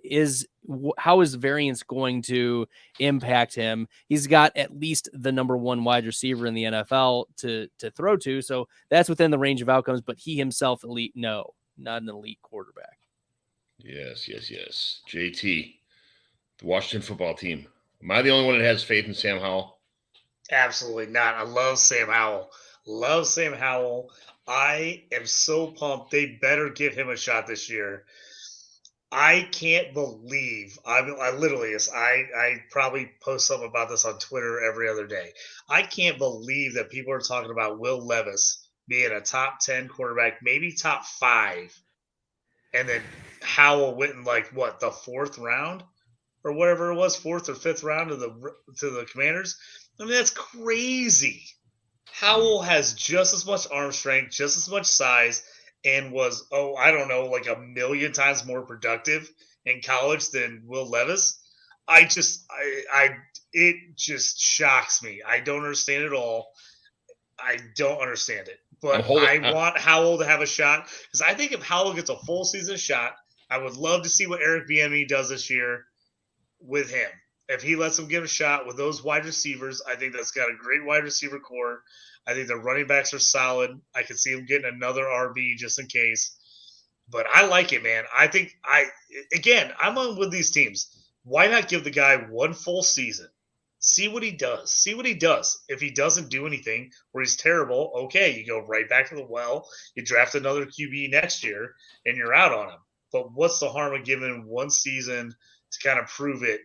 how is variance going to impact him. He's got at least the number 1 wide receiver in the NFL to throw to, so that's within the range of outcomes. But he himself elite? No, not an elite quarterback. Yes. JT, the Washington football team. Am I the only one that has faith in Sam Howell? Absolutely not. I love Sam Howell. I am so pumped. They better give him a shot this year. I can't believe I probably post something about this on Twitter every other day. I can't believe that people are talking about Will Levis being a top 10 quarterback, maybe top 5. And then Howell went in like the 4th round or whatever it was, 4th or 5th round to the Commanders. I mean, that's crazy. Howell has just as much arm strength, just as much size, and was, like a million times more productive in college than Will Levis. It just shocks me. I don't understand it all. I don't understand it. But I want Howell to have a shot because I think if Howell gets a full season shot, I would love to see what Eric Bieniemy does this year with him. If he lets him get a shot with those wide receivers, I think that's got a great wide receiver core. I think the running backs are solid. I could see him getting another RB just in case. But I like it, man. I think I'm on with these teams. Why not give the guy one full season? See what he does. If he doesn't do anything where he's terrible, okay, you go right back to the well. You draft another QB next year, and you're out on him. But what's the harm of giving him one season to kind of prove it?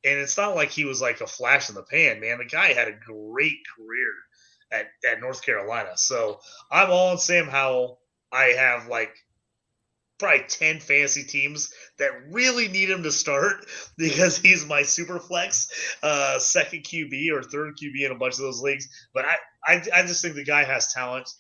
And it's not like he was like a flash in the pan, man. The guy had a great career at North Carolina. So I'm all on Sam Howell. I have probably 10 fantasy teams that really need him to start because he's my super flex second QB or third QB in a bunch of those leagues. But I just think the guy has talent.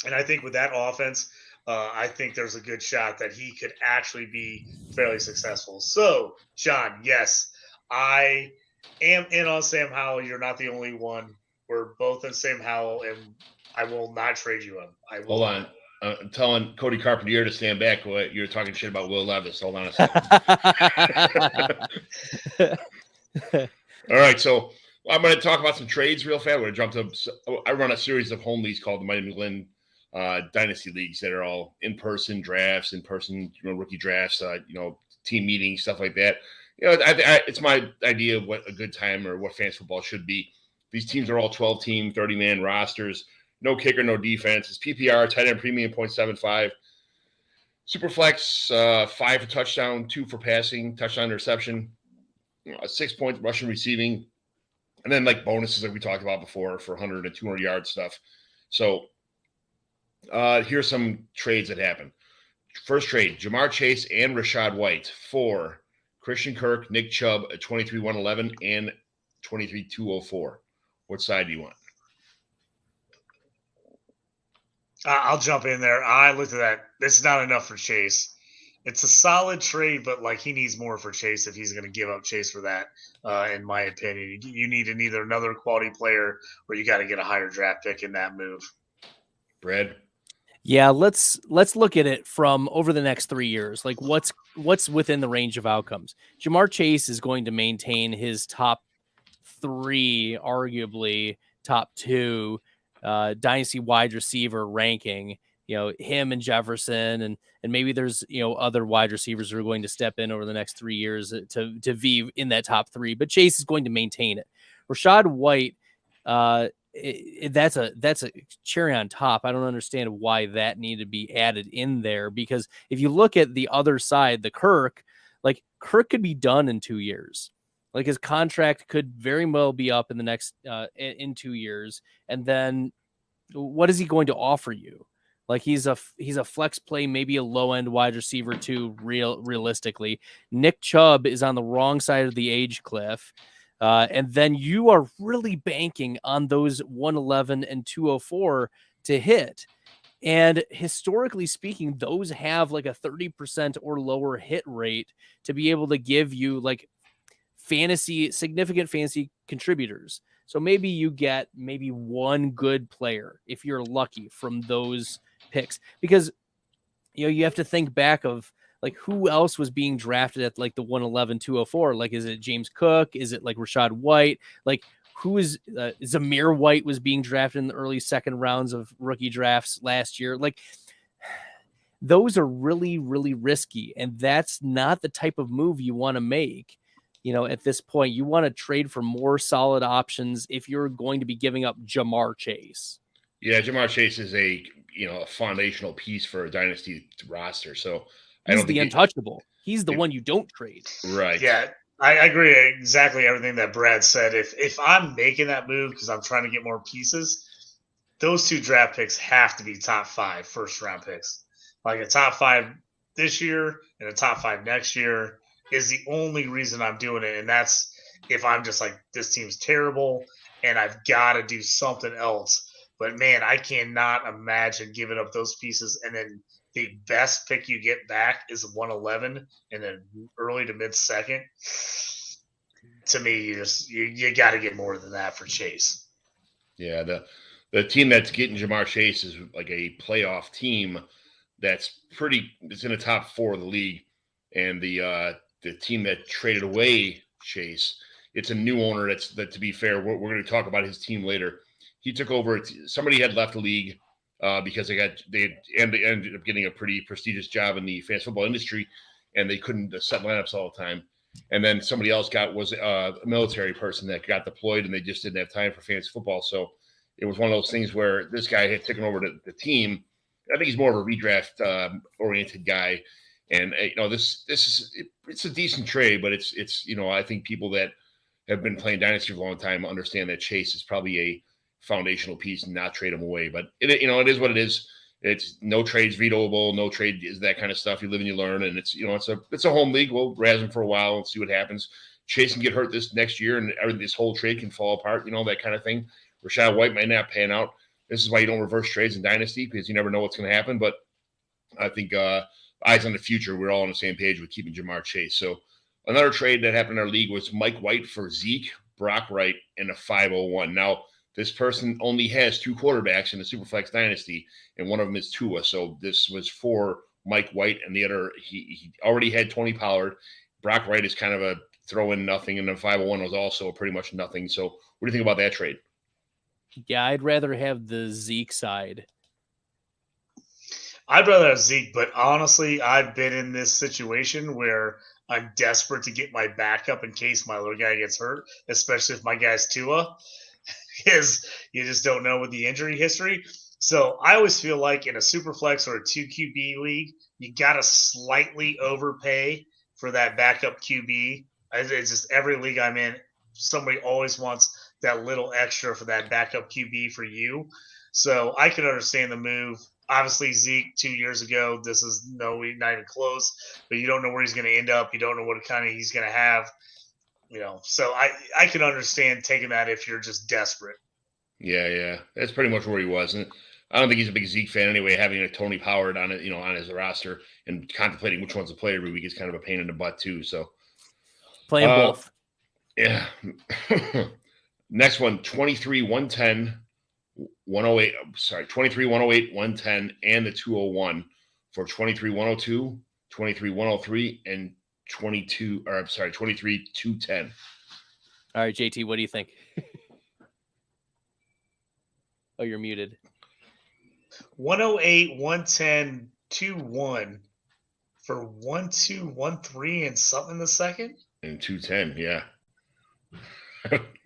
And I think with that offense, I think there's a good shot that he could actually be fairly successful. So, John, yes, I am in on Sam Howell. You're not the only one. We're both in Sam Howell, and I will not trade you him. Hold on. I'm telling Cody Carpentier to stand back. You're talking shit about Will Levis. Hold on a second. All right, so I'm going to talk about some trades real fast. We're going to jump to. I run a series of home leagues called the Mighty McGlynn Dynasty leagues that are all in-person drafts, rookie drafts, team meetings, stuff like that. It's my idea of what a good time or what fantasy football should be. These teams are all 12-team, 30-man rosters. No kicker, no defense. It's PPR, tight end premium, 0.75. Superflex, 5 for touchdown, 2 for passing, touchdown reception, 6 points rushing receiving, and then like bonuses like we talked about before for 100 and 200 yard stuff. So here's some trades that happen. First trade, Jamar Chase and Rashad White for Christian Kirk, Nick Chubb at 23-111 and 23-204. What side do you want? I'll jump in there. I looked at that. It's not enough for Chase. It's a solid trade, but like he needs more for Chase if he's going to give up Chase for that. In my opinion, you need either another quality player or you got to get a higher draft pick in that move. Brad? Yeah, let's look at it from over the next 3 years. Like what's within the range of outcomes. Jamar Chase is going to maintain his top 3, arguably top 2 dynasty wide receiver ranking. Him and Jefferson and maybe there's other wide receivers who are going to step in over the next 3 years to be in that top 3. But Chase is going to maintain it. Rashad White, that's a cherry on top. I don't understand why that needed to be added in there, because if you look at the other side, the Kirk could be done in 2 years. Like his contract could very well be up in the next in 2 years, and then what is he going to offer you? Like he's a flex play, maybe a low end wide receiver too. Realistically, Nick Chubb is on the wrong side of the age cliff. And then you are really banking on those 111 and 204 to hit. And historically speaking, those have like a 30% or lower hit rate to be able to give you like significant fantasy contributors. So maybe you get one good player if you're lucky from those picks, because you have to think back of like who else was being drafted at like the 111, 204? Like, is it James Cook? Is it like Rashad White? Like who is Zamir White was being drafted in the early second rounds of rookie drafts last year. Like those are really, really risky. And that's not the type of move you want to make. At this point, you want to trade for more solid options if you're going to be giving up Jamar Chase. Yeah, Jamar Chase is a foundational piece for a dynasty roster. So he's the untouchable. He's the one you don't trade. Right. Yeah, I agree exactly everything that Brad said. If I'm making that move because I'm trying to get more pieces, those 2 draft picks have to be top 5 first round picks. Like a top 5 this year and a top 5 next year is the only reason I'm doing it. And that's if I'm just like, this team's terrible and I've got to do something else. But man, I cannot imagine giving up those pieces and then the best pick you get back is 111 and then early to mid second. To me, you got to get more than that for Chase. Yeah, the team that's getting Jamar Chase is like a playoff team it's in the top 4 of the league, and the team that traded away Chase, it's a new owner. That to be fair, we're going to talk about his team later. He took over. Somebody had left the league because they ended up getting a pretty prestigious job in the fantasy football industry, and they couldn't set lineups all the time. And then somebody else was a military person that got deployed, and they just didn't have time for fantasy football. So it was one of those things where this guy had taken over the team. I think he's more of a redraft oriented guy. And it's a decent trade, but it's I think people that have been playing Dynasty for a long time understand that Chase is probably a foundational piece and not trade him away. But it is what it is. It's no trades vetoable. No trade is that kind of stuff. You live and you learn, and it's a home league. We'll razz him for a while and see what happens. Chase can get hurt this next year, and this whole trade can fall apart. That kind of thing. Rashad White might not pan out. This is why you don't reverse trades in Dynasty, because you never know what's going to happen. But I think eyes on the future, we're all on the same page with keeping Jamar Chase. So another trade that happened in our league was Mike White for Zeke, Brock Wright, and a 501. Now, this person only has 2 quarterbacks in the Superflex Dynasty, and one of them is Tua. So this was for Mike White, and the other, he already had Tony Pollard. Brock Wright is kind of a throw-in nothing, and then 501 was also pretty much nothing. So what do you think about that trade? Yeah, I'd rather have the Zeke side. I'd rather have Zeke, but honestly, I've been in this situation where I'm desperate to get my backup in case my other guy gets hurt, especially if my guy's Tua, because you just don't know with the injury history. So I always feel like in a super flex or a 2 QB league, you got to slightly overpay for that backup QB. It's just every league I'm in, somebody always wants that little extra for that backup QB for you. So I can understand the move. Obviously, Zeke 2 years ago, this is not even close, but you don't know where he's going to end up. You don't know what kind of he's going to have. So I can understand taking that if you're just desperate. Yeah. That's pretty much where he was. And I don't think he's a big Zeke fan anyway. Having a Tony Pollard on it, on his roster and contemplating which one's to play every week is kind of a pain in the butt too. So playing both. Yeah. Next one, 23, 110, 108. Sorry, 23, 108, 110, and the 201 for 23, 102, 23, 103, and 23, 210. All right, JT, what do you think? Oh, you're muted. 108, 110, 2-1 for 1, 2, 1, 3, and something in the second? And 210, yeah.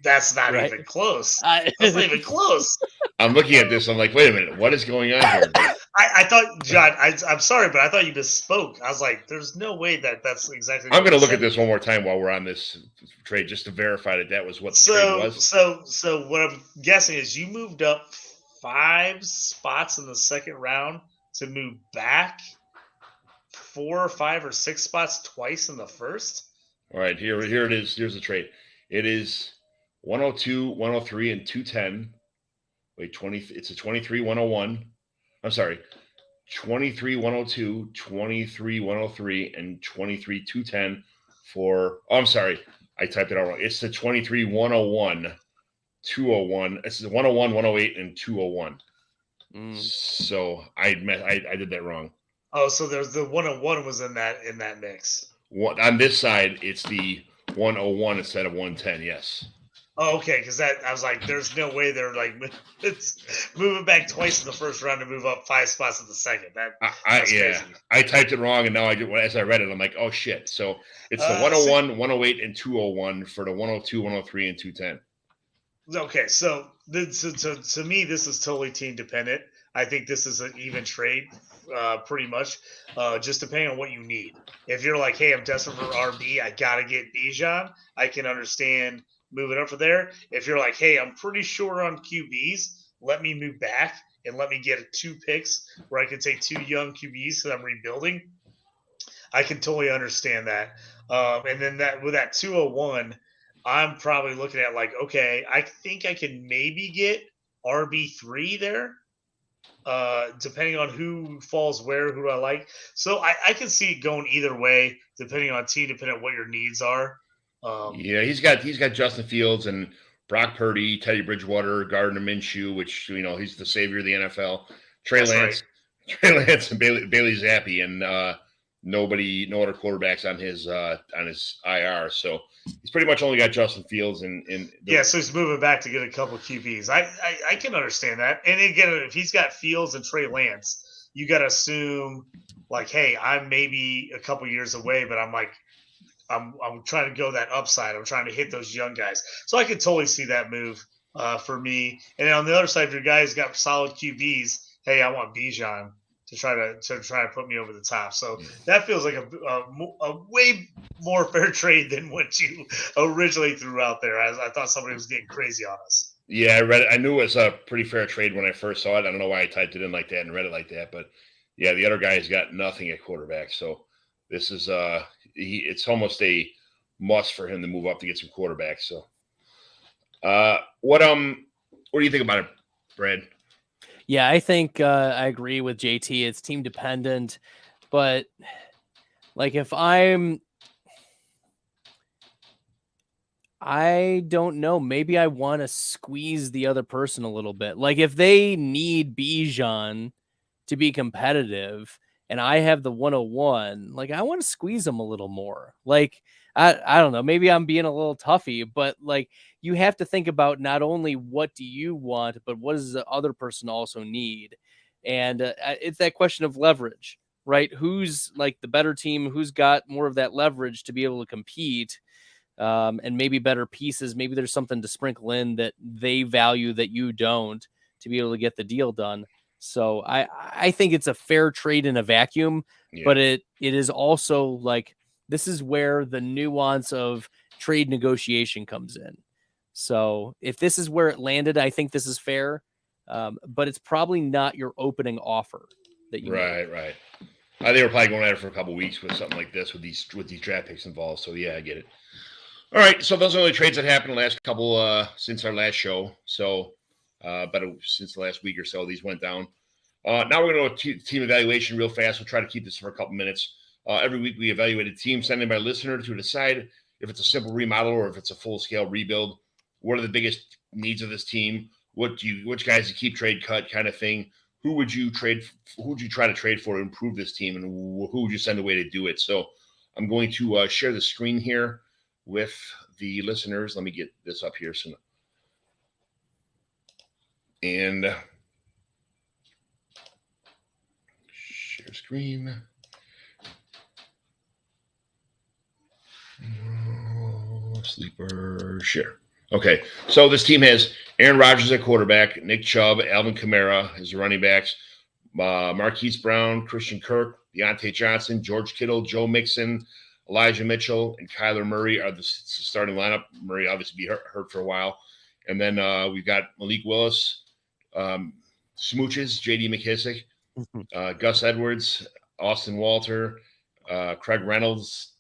That's not Right. even close. That's not even close. I'm looking at this. I'm like, wait a minute. What is going on here? I thought, John, I'm sorry, but I thought you misspoke. I was like, there's no way that's exactly. I'm going to look at this one more time while we're on this trade just to verify that was what the trade was. So what I'm guessing is you moved up 5 spots in the second round to move back 4 or 5 or 6 spots twice in the first. All right, here it is. Here's the trade. It is 102, 103, and 210. Wait, 20. It's a 23, 101. I'm sorry, 23, 102, 23, 103, and 23, 210 for. Oh, I'm sorry, I typed it out wrong. It's the 23, 101, 201. It's the 101, 108, and 201. So I did that wrong. Oh, so there's the 101 was in that mix. On this side, it's the 101 instead of 110. Yes. Oh, okay, because I was like, there's no way they're like it's moving back twice in the first round to move up 5 spots in the second. That's crazy. I typed it wrong, and now as I read it, I'm like, oh shit. So it's the 101, 108, and 201 for the 102, 103, and 210. Okay, so to me, this is totally team dependent. I think this is an even trade, pretty much, just depending on what you need. If you're like, hey, I'm desperate for RB, I gotta get Bijan, I can understand moving up from there. If you're like, hey, I'm pretty short on QBs, let me move back and let me get 2 picks where I can take 2 young QBs that I'm rebuilding, I can totally understand that. And then with that 201, I'm probably looking at like, okay, I think I can maybe get RB3 there, depending on who falls where, who I like. So I can see it going either way, depending on team, depending on what your needs are. Yeah, he's got Justin Fields and Brock Purdy, Teddy Bridgewater, Gardner Minshew, which he's the savior of the NFL. Trey Lance, and Bailey Zappi, and no other quarterbacks on his IR. So he's pretty much only got Justin Fields and so he's moving back to get a couple of QBs. I can understand that. And again, if he's got Fields and Trey Lance, you got to assume like, hey, I'm maybe a couple years away, but I'm like, I'm trying to go that upside. I'm trying to hit those young guys. So I could totally see that move for me. And then on the other side, if your guy's got solid QBs, hey, I want Bijan to try to put me over the top. So that feels like a way more fair trade than what you originally threw out there. I thought somebody was getting crazy on us. Yeah, I read it. I knew it was a pretty fair trade when I first saw it. I don't know why I typed it in like that and read it like that, but yeah, the other guy's got nothing at quarterback. So this is it's almost a must for him to move up to get some quarterbacks. So what do you think about it, Brad? Yeah, I think I agree with JT. It's team dependent, but like if I don't know, maybe I want to squeeze the other person a little bit. Like if they need Bijan to be competitive and I have the 101, like I want to squeeze them a little more. Like I don't know, maybe I'm being a little toughy, but like you have to think about not only what do you want, but what does the other person also need? And it's that question of leverage. right? Who's like the better team? Who's got more of that leverage to be able to compete? And maybe better pieces. Maybe there's something to sprinkle in that they value that you don't to be able to get the deal done. So I think it's a fair trade in a vacuum, but it is also like, this is where the nuance of trade negotiation comes in. So if this is where it landed, I think this is fair, but it's probably not your opening offer that you make. Right. They were probably going at it for a couple of weeks with something like this with these draft picks involved. So yeah, I get it. All right, so those are the only trades that happened the last couple since our last show. So, but since the last week or so, these went down. Now we're going to go team evaluation real fast. We'll try to keep this for a couple minutes. Every week we evaluate a team sent in by a listener to decide if it's a simple remodel or if it's a full-scale rebuild. What are the biggest needs of this team? Which guys you keep, trade, cut, kind of thing. Who would you try to trade for to improve this team, and who would you send away to do it? So I'm going to share the screen here with the listeners. Let me get this up here. And share screen. Sleeper share. Okay, so this team has Aaron Rodgers at quarterback, Nick Chubb, Alvin Kamara as the running backs, Marquise Brown, Christian Kirk, Deontay Johnson, George Kittle, Joe Mixon, Elijah Mitchell, and Kyler Murray are the starting lineup. Murray obviously be hurt for a while. And then we've got Malik Willis, Smooches, J.D. McKissick, Gus Edwards, Austin Walter, Craig Reynolds,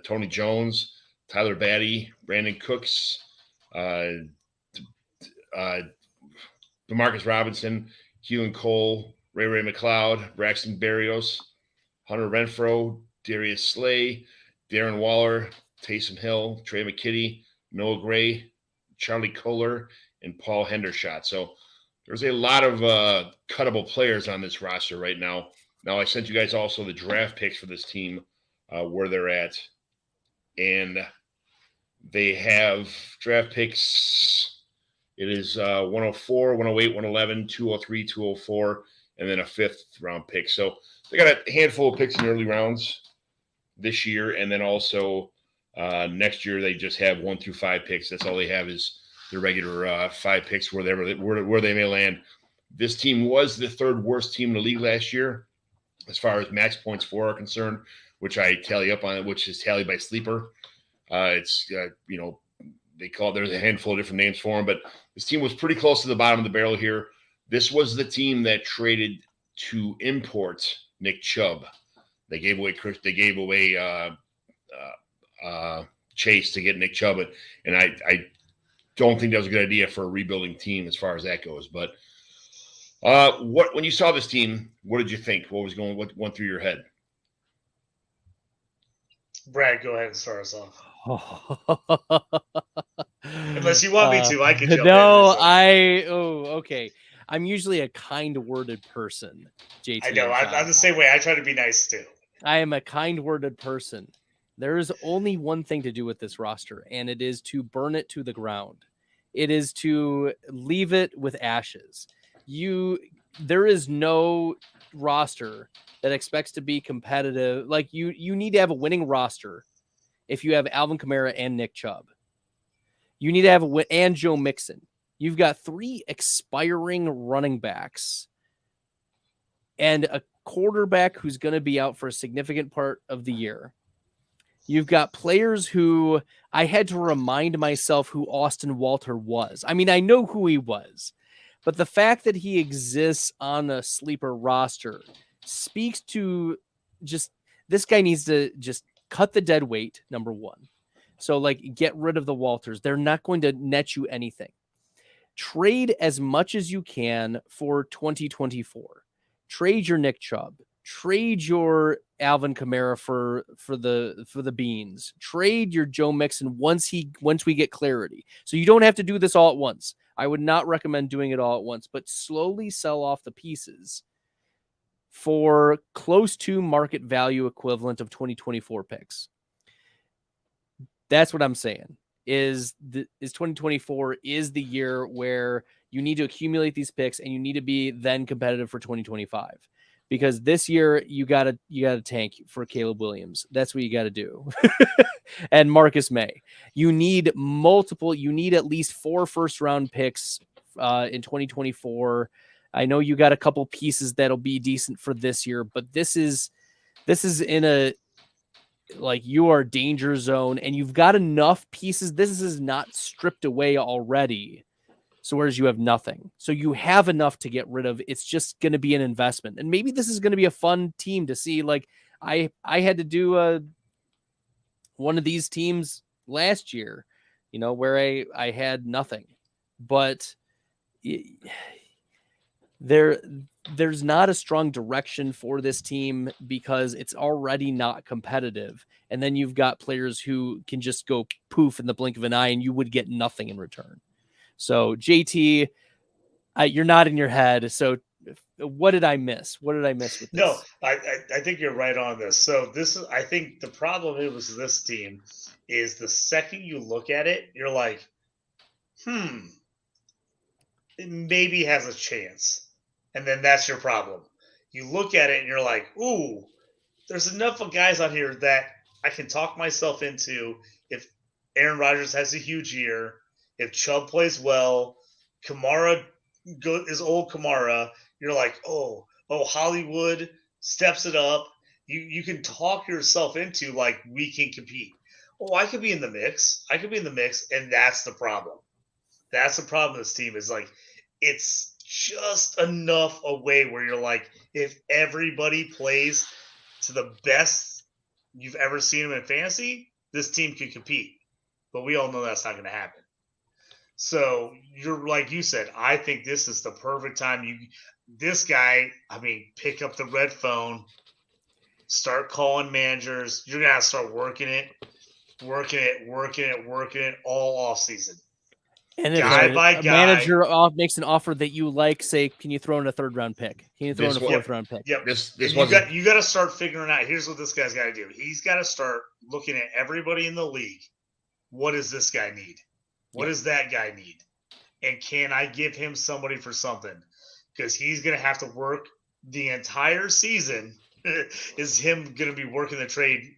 Tony Jones, Tyler Batty, Brandon Cooks, DeMarcus Robinson, Keelan Cole, Ray McLeod, Braxton Berrios, Hunter Renfrow, Darius Slay, Darren Waller, Taysom Hill, Trey McKitty, Noah Gray, Charlie Kohler, and Paul Hendershot. So there's a lot of cuttable players on this roster right now. Now, I sent you guys also the draft picks for this team, where they're at. And they have draft picks. It is 104, 108, 111, 203, 204, and then a 5th round pick. So they got a handful of picks in the early rounds this year. And then also next year, they just have 1 through 5 picks. That's all they have is the regular 5 picks where they may land. This team was the 3rd worst team in the league last year as far as max points for are concerned, which I tally up on it, which is tallied by Sleeper. It's they call it, there's a handful of different names for them, but this team was pretty close to the bottom of the barrel here. This was the team that traded to import Nick Chubb. They gave away Chase to get Nick Chubb, and I don't think that was a good idea for a rebuilding team as far as that goes. But when you saw this team, what did you think? What went through your head? Brad, go ahead and start us off. Unless you want me to, I can jump in. Okay. I'm usually a kind-worded person, JT. I know. I'm the same way. I try to be nice too. I am a kind-worded person. There is only one thing to do with this roster, and it is to burn it to the ground. It is to leave it with ashes. There is no roster that expects to be competitive. Like you need to have a winning roster if you have Alvin Kamara and Nick Chubb. You need to have and Joe Mixon. You've got 3 expiring running backs and a quarterback who's going to be out for a significant part of the year. You've got players who I had to remind myself who Austin Walter was. I mean, I know who he was, but the fact that he exists on a sleeper roster speaks to just this guy needs to just cut the dead weight, number one. So, get rid of the Walters. They're not going to net you anything. Trade as much as you can for 2024. Trade your Nick Chubb. Trade your Alvin Kamara for the beans. Trade your Joe Mixon once we get clarity. So you don't have to do this all at once. I would not recommend doing it all at once, but slowly sell off the pieces for close to market value equivalent of 2024 picks. That's what I'm saying. Is 2024 is the year where you need to accumulate these picks and you need to be then competitive for 2025. because this year you gotta tank for Caleb Williams. That's what you gotta do. And Marcus May. You need at least 4 first-round picks in 2024. I know you got a couple pieces that'll be decent for this year, but this is in a, like, you are danger zone and you've got enough pieces. This is not stripped away already. So whereas you have nothing. So you have enough to get rid of. It's just going to be an investment. And maybe this is going to be a fun team to see. Like I had to do one of these teams last year, where I had nothing, but there's not a strong direction for this team because it's already not competitive. And then you've got players who can just go poof in the blink of an eye and you would get nothing in return. So JT, you're not in your head. So what did I miss? What did I miss with this? No, I think you're right on this. So I think the problem is with this team is the second you look at it, you're like, it maybe has a chance. And then that's your problem. You look at it and you're like, ooh, there's enough of guys on here that I can talk myself into if Aaron Rodgers has a huge year, if Chubb plays well, Kamara is old Kamara, you're like, oh, Hollywood steps it up. You can talk yourself into, like, we can compete. Oh, I could be in the mix. And that's the problem. That's the problem with this team is, like, it's just enough away where you're like, if everybody plays to the best you've ever seen them in fantasy, this team could compete. But we all know that's not going to happen. So you're like you said, I think this is the perfect time. Pick up the red phone, start calling managers. You're going to start working it all off season. And if a manager makes an offer that you like, say, can you throw in a 3rd round pick? Can you throw in a 4th round pick? Yep. You got to start figuring out. Here's what this guy's got to do. He's got to start looking at everybody in the league. What does this guy need? What does that guy need? And can I give him somebody for something? Because he's going to have to work the entire season. Is him going to be working the trade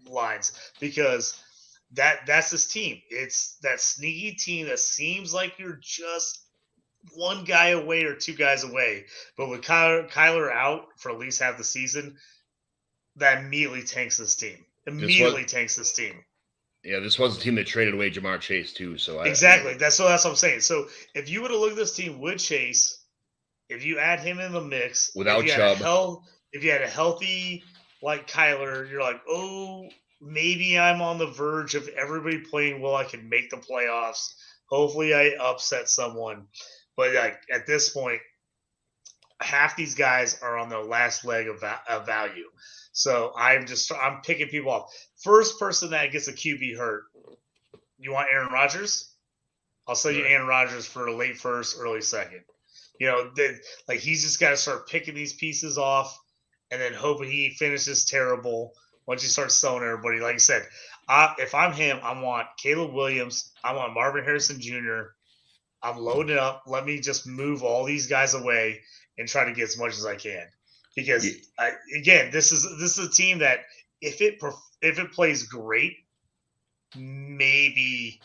lines? Because that's his team. It's that sneaky team that seems like you're just one guy away or 2 guys away. But with Kyler out for at least half the season, that immediately tanks this team. Yeah, this was a team that traded away Jamar Chase too. So exactly, that's what I'm saying. So if you would have looked at this team with Chase, if you add him in the mix without Chubb, if you had a healthy like Kyler, you're like, oh, maybe I'm on the verge of everybody playing well. I can make the playoffs. Hopefully, I upset someone. But like at this point, half these guys are on their last leg of value. So I'm picking people off. First person that gets a QB hurt, you want Aaron Rodgers? I'll sell you Aaron Rodgers for a late 1st, early 2nd. He's just got to start picking these pieces off and then hoping he finishes terrible once you start selling everybody. Like I said, if I'm him, I want Caleb Williams. I want Marvin Harrison Jr. I'm loading up. Let me just move all these guys away and try to get as much as I can. Because this is a team that if it plays great, maybe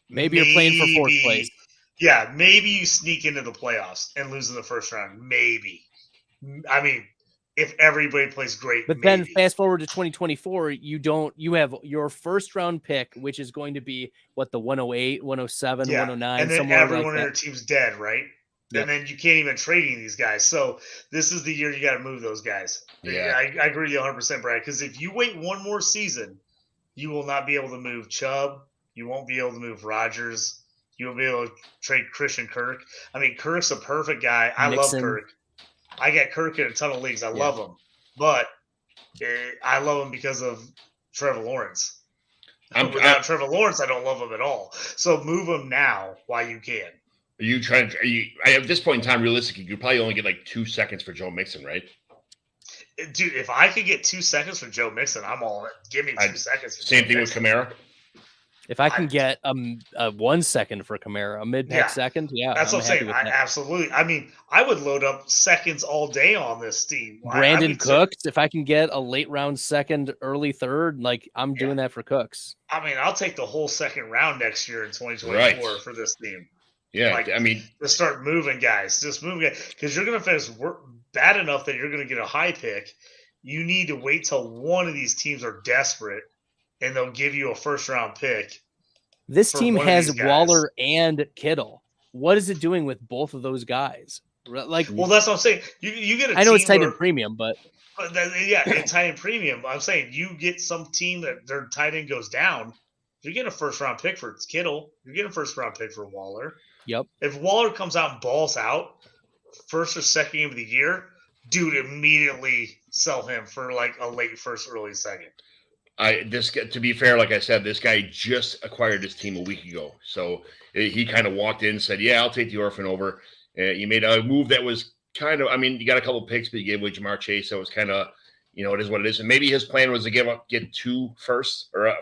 you're playing for 4th place. Yeah, maybe you sneak into the playoffs and lose in the 1st round. Maybe. I mean, if everybody plays great. But then fast forward to 2024, you have your 1st round pick, which is going to be the 108, 107, 109. And then somewhere everyone like in your team's dead, right? And then you can't even trade any of these guys. So this is the year you got to move those guys. Yeah, I agree with you 100%, Brad. Because if you wait one more season, you will not be able to move Chubb. You won't be able to move Rodgers. You won't be able to trade Christian Kirk. I mean, Kirk's a perfect guy. I love Kirk. I got Kirk in a ton of leagues. I love him. But I love him because of Trevor Lawrence. Without Trevor Lawrence, I don't love him at all. So move him now while you can. At this point in time, realistically, you probably only get like 2 seconds for Joe Mixon, right? Dude, if I could get 2 seconds for Joe Mixon, I'm all in. Give me 2 seconds. Same thing with Kamara. If I can get a 1 second for Kamara, a mid-pack second, that's what I'm saying. Absolutely. I mean, I would load up seconds all day on this team. Brandon Cooks, if I can get a late round second, early third, like I'm doing that for Cooks. I mean, I'll take the whole second round next year in 2024 for this team. Yeah, I mean, to start moving guys, just moving guys, because you're going to finish bad enough that you're going to get a high pick. You need to wait till one of these teams are desperate, and they'll give you a first round pick. This team has Waller and Kittle. What is it doing with both of those guys? Like, well, that's what I'm saying. You get. I know it's tight end premium, but it's tight end premium. I'm saying you get some team that their tight end goes down. You're getting a first round pick for Kittle. You're getting a first round pick for Waller. Yep. If Waller comes out and balls out first or second game of the year, dude, immediately sell him for like a late first, early second. To be fair, like I said, this guy just acquired this team a week ago. So he kind of walked in and said, yeah, I'll take the orphan over. You made a move that was kind of, I mean, you got a couple picks, but you gave away Jamar Chase. So it was kind of, it is what it is. And maybe his plan was to get 2 firsts or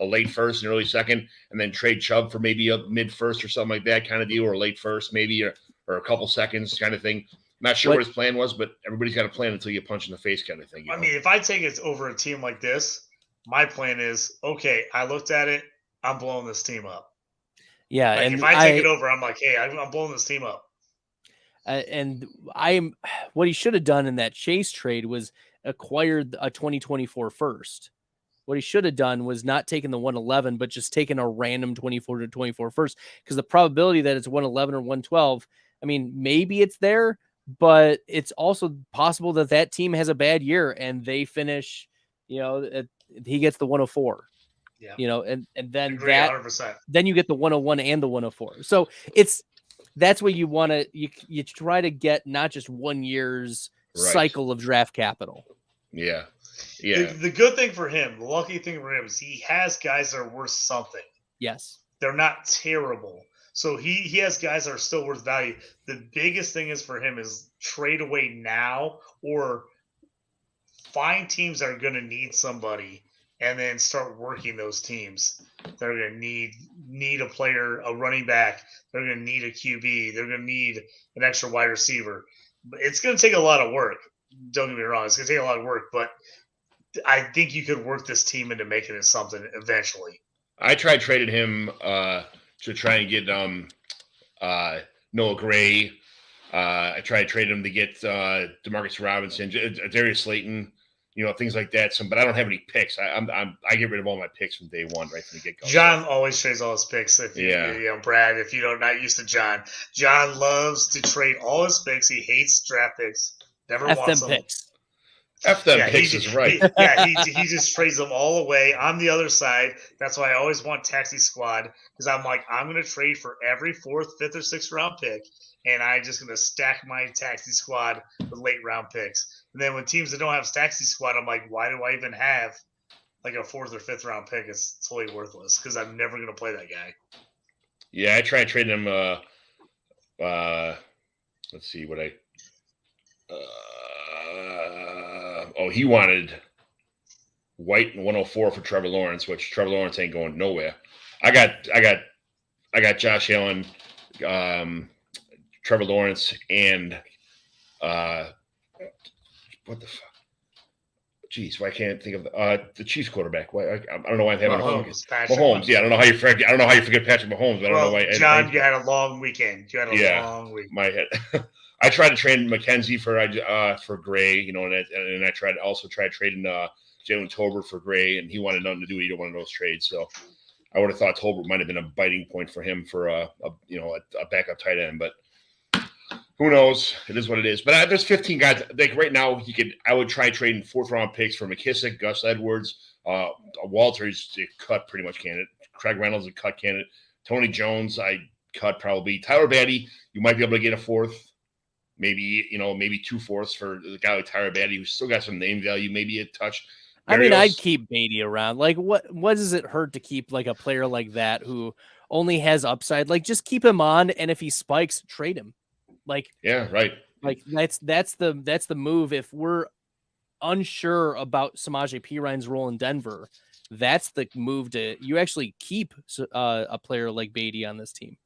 a late first and early second, and then trade Chubb for maybe a mid first or something like that kind of deal, or a late first maybe, or a couple seconds kind of thing. Not sure what his plan was, but everybody's got a plan until you punch in the face kind of thing. I mean, if I take it over a team like this, my plan is, okay, I looked at it, I'm blowing this team up. Yeah, like, and if I take it over, I'm like, hey, I'm blowing this team up. What he should have done in that Chase trade was acquired a 2024 first. What he should have done was not taking the 111, but just taking a random 24 to 24 first, because the probability that it's 111 or 112, I mean, maybe it's there, but it's also possible that team has a bad year and they finish, he gets the 104. Yeah. And then 100%. Then you get the 101 and the 104. So that's what you want to, you try to get not just 1 year's cycle of draft capital. Yeah. Yeah. The good thing for him, the lucky thing for him, is he has guys that are worth something. Yes. They're not terrible. So he has guys that are still worth value. The biggest thing is for him is trade away now or find teams that are going to need somebody and then start working those teams. They're going to need a player, a running back. They're going to need a QB. They're going to need an extra wide receiver. But it's going to take a lot of work. Don't get me wrong. It's going to take a lot of work, but I think you could work this team into making it something eventually. I tried trading him to try and get Noah Gray. I tried trading him to get Demarcus Robinson, Darius Slayton, things like that. But I don't have any picks. I get rid of all my picks from day one, right from the get-go. John always trades all his picks. Brad, if you're not used to John loves to trade all his picks. He hates draft picks. Never wants them. Picks. F them picks is right. He just trades them all away. I'm the other side. That's why I always want Taxi Squad, because I'm like, I'm going to trade for every 4th, 5th, or 6th round pick, and I'm just going to stack my Taxi Squad with late round picks. And then when teams that don't have Taxi Squad, I'm like, why do I even have like a 4th or 5th round pick? It's totally worthless because I'm never going to play that guy. Yeah, I tried trading him. Let's see what I. He wanted White and 104 for Trevor Lawrence, which Trevor Lawrence ain't going nowhere. I got Josh Allen, Trevor Lawrence, and what the fuck? Jeez, why can't I think of the Chiefs quarterback? Why I don't know why I'm having Mahomes. Yeah, I don't know how you forget Patrick Mahomes. I don't know why. John, you had a long weekend. Long week. My head. I tried to trade McKenzie for Gray, and I tried trading Jalen Tolbert for Gray, and he wanted nothing to do with either one of those trades. So I would have thought Tolbert might have been a biting point for him for a backup tight end, but who knows? It is what it is. But there's 15 guys. Like right now, I would try trading 4th round picks for McKissick, Gus Edwards, Walter's a cut pretty much candidate. Craig Reynolds a cut candidate. Tony Jones, I cut probably. Tyler Batty, you might be able to get a 4th. Maybe 2 4ths for the guy like Tyler Batty, who's still got some name value, maybe a touch. I'd keep Beatty around. Like, what does it hurt to keep like a player like that who only has upside? Like, just keep him on, and if he spikes, trade him. Like, yeah, right. Like that's the move. If we're unsure about Samaje Perine's role in Denver, that's the move you actually keep a player like Beatty on this team.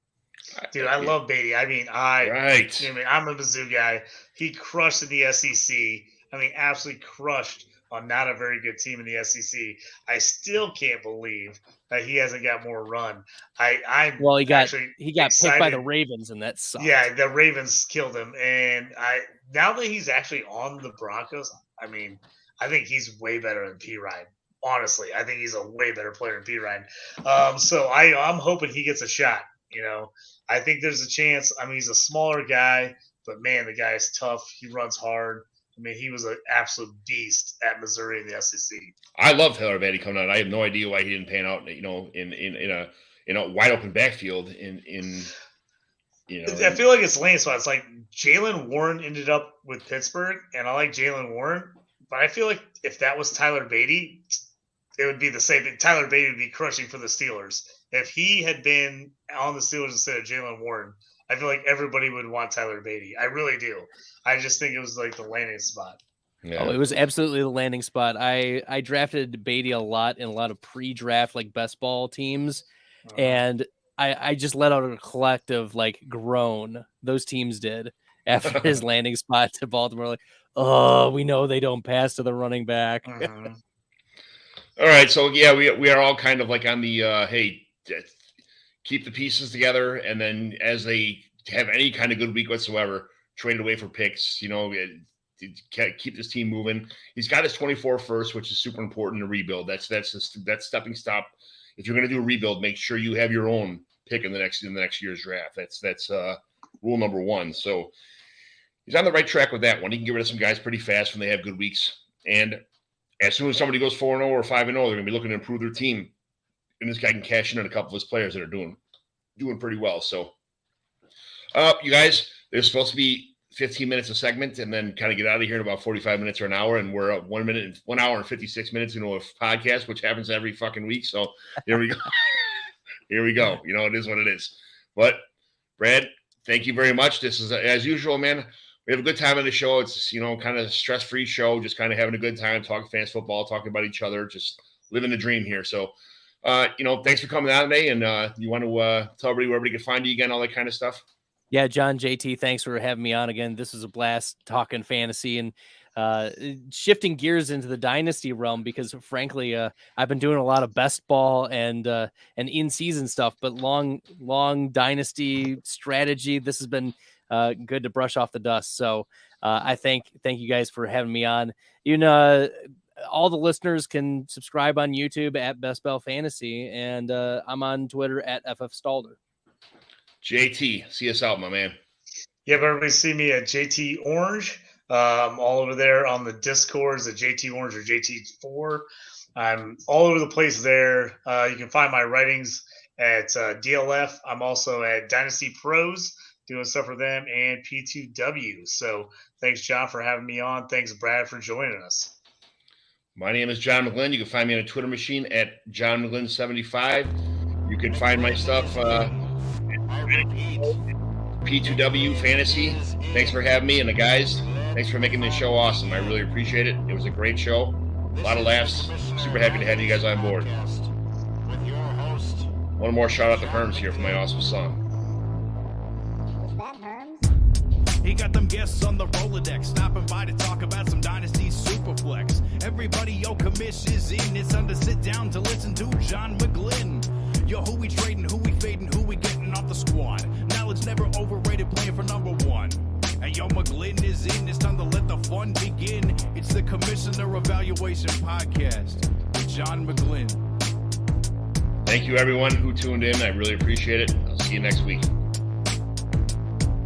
Dude, I love Beatty. I mean, I'm a Mizzou guy. He crushed in the SEC. I mean, absolutely crushed on not a very good team in the SEC. I still can't believe that he hasn't got more run. He got picked by the Ravens, and that sucked. Yeah, the Ravens killed him. And now that he's actually on the Broncos, I mean, I think he's way better than P. Ryan. Honestly, I think he's a way better player than P. Ryan. So I'm hoping he gets a shot. I think there's a chance. I mean, he's a smaller guy, but man, the guy is tough. He runs hard. I mean, he was an absolute beast at Missouri in the SEC. I love Taylor Beatty coming out. I have no idea why he didn't pan out, in a wide open backfield. I feel like it's landing spots. Like Jalen Warren ended up with Pittsburgh, and I like Jalen Warren, but I feel like if that was Tyler Beatty, it would be the same thing. Tyler Beatty would be crushing for the Steelers. If he had been on the Steelers instead of Jalen Warren, I feel like everybody would want Tyler Beatty. I really do. I just think it was like the landing spot. Yeah. Oh, it was absolutely the landing spot. I drafted Beatty a lot in a lot of pre-draft like best ball teams, and I just let out a collective like groan. Those teams did after his landing spot to Baltimore. Like, oh, we know they don't pass to the running back. All right, so yeah, we are all kind of like on the hey, keep the pieces together, and then as they have any kind of good week whatsoever, trade away for picks. Keep this team moving. He's got his 24 first, which is super important to rebuild. That's stepping stop. If you're going to do a rebuild, make sure you have your own pick in the next year's draft. That's rule number one. So he's on the right track with that one. He can get rid of some guys pretty fast when they have good weeks, and as soon as somebody goes 4-0 or 5-0, they're going to be looking to improve their team. And this guy can cash in on a couple of his players that are doing pretty well. So, you guys, there's supposed to be 15 minutes a segment and then kind of get out of here in about 45 minutes or an hour. And we're 1 hour and 56 minutes into a podcast, which happens every fucking week. So here we go. Here we go. It is what it is. But Brad, thank you very much. This is as usual, man. We have a good time on the show. It's, kind of a stress-free show, just kind of having a good time, talking fantasy football, talking about each other, just living the dream here. So, thanks for coming out today. And you want to tell everybody where everybody can find you again, all that kind of stuff? Yeah, John, JT, thanks for having me on again. This was a blast talking fantasy and shifting gears into the dynasty realm because, frankly, I've been doing a lot of best ball and in-season stuff, but long dynasty strategy. This has been good to brush off the dust. So I thank you guys for having me on. All the listeners can subscribe on YouTube at Best Bell Fantasy, and I'm on Twitter at FF Stalder. JT, see us out, my man. Yeah, but everybody see me at JT Orange. All over there on the Discords at JT Orange or JT4. I'm all over the place there. You can find my writings at DLF. I'm also at Dynasty Pros, doing stuff for them, and P2W. So thanks, John, for having me on. Thanks, Brad, for joining us. My name is John McGlynn. You can find me on a Twitter machine at John McGlynn75. You can find my stuff P2W Fantasy. Thanks for having me. And the guys, thanks for making this show awesome. I really appreciate it. It was a great show. A lot of laughs. Super happy to have you guys on board. One more shout out to Herms here for my awesome song. He got them guests on the Rolodex, stopping by to talk about some Dynasty Superflex. Everybody, commish is in. It's time to sit down to listen to John McGlynn. Who we trading, who we fading, who we getting off the squad. Knowledge never overrated, playing for number one. And McGlynn is in. It's time to let the fun begin. It's the Commissioner Evaluation Podcast with John McGlynn. Thank you, everyone who tuned in. I really appreciate it. I'll see you next week.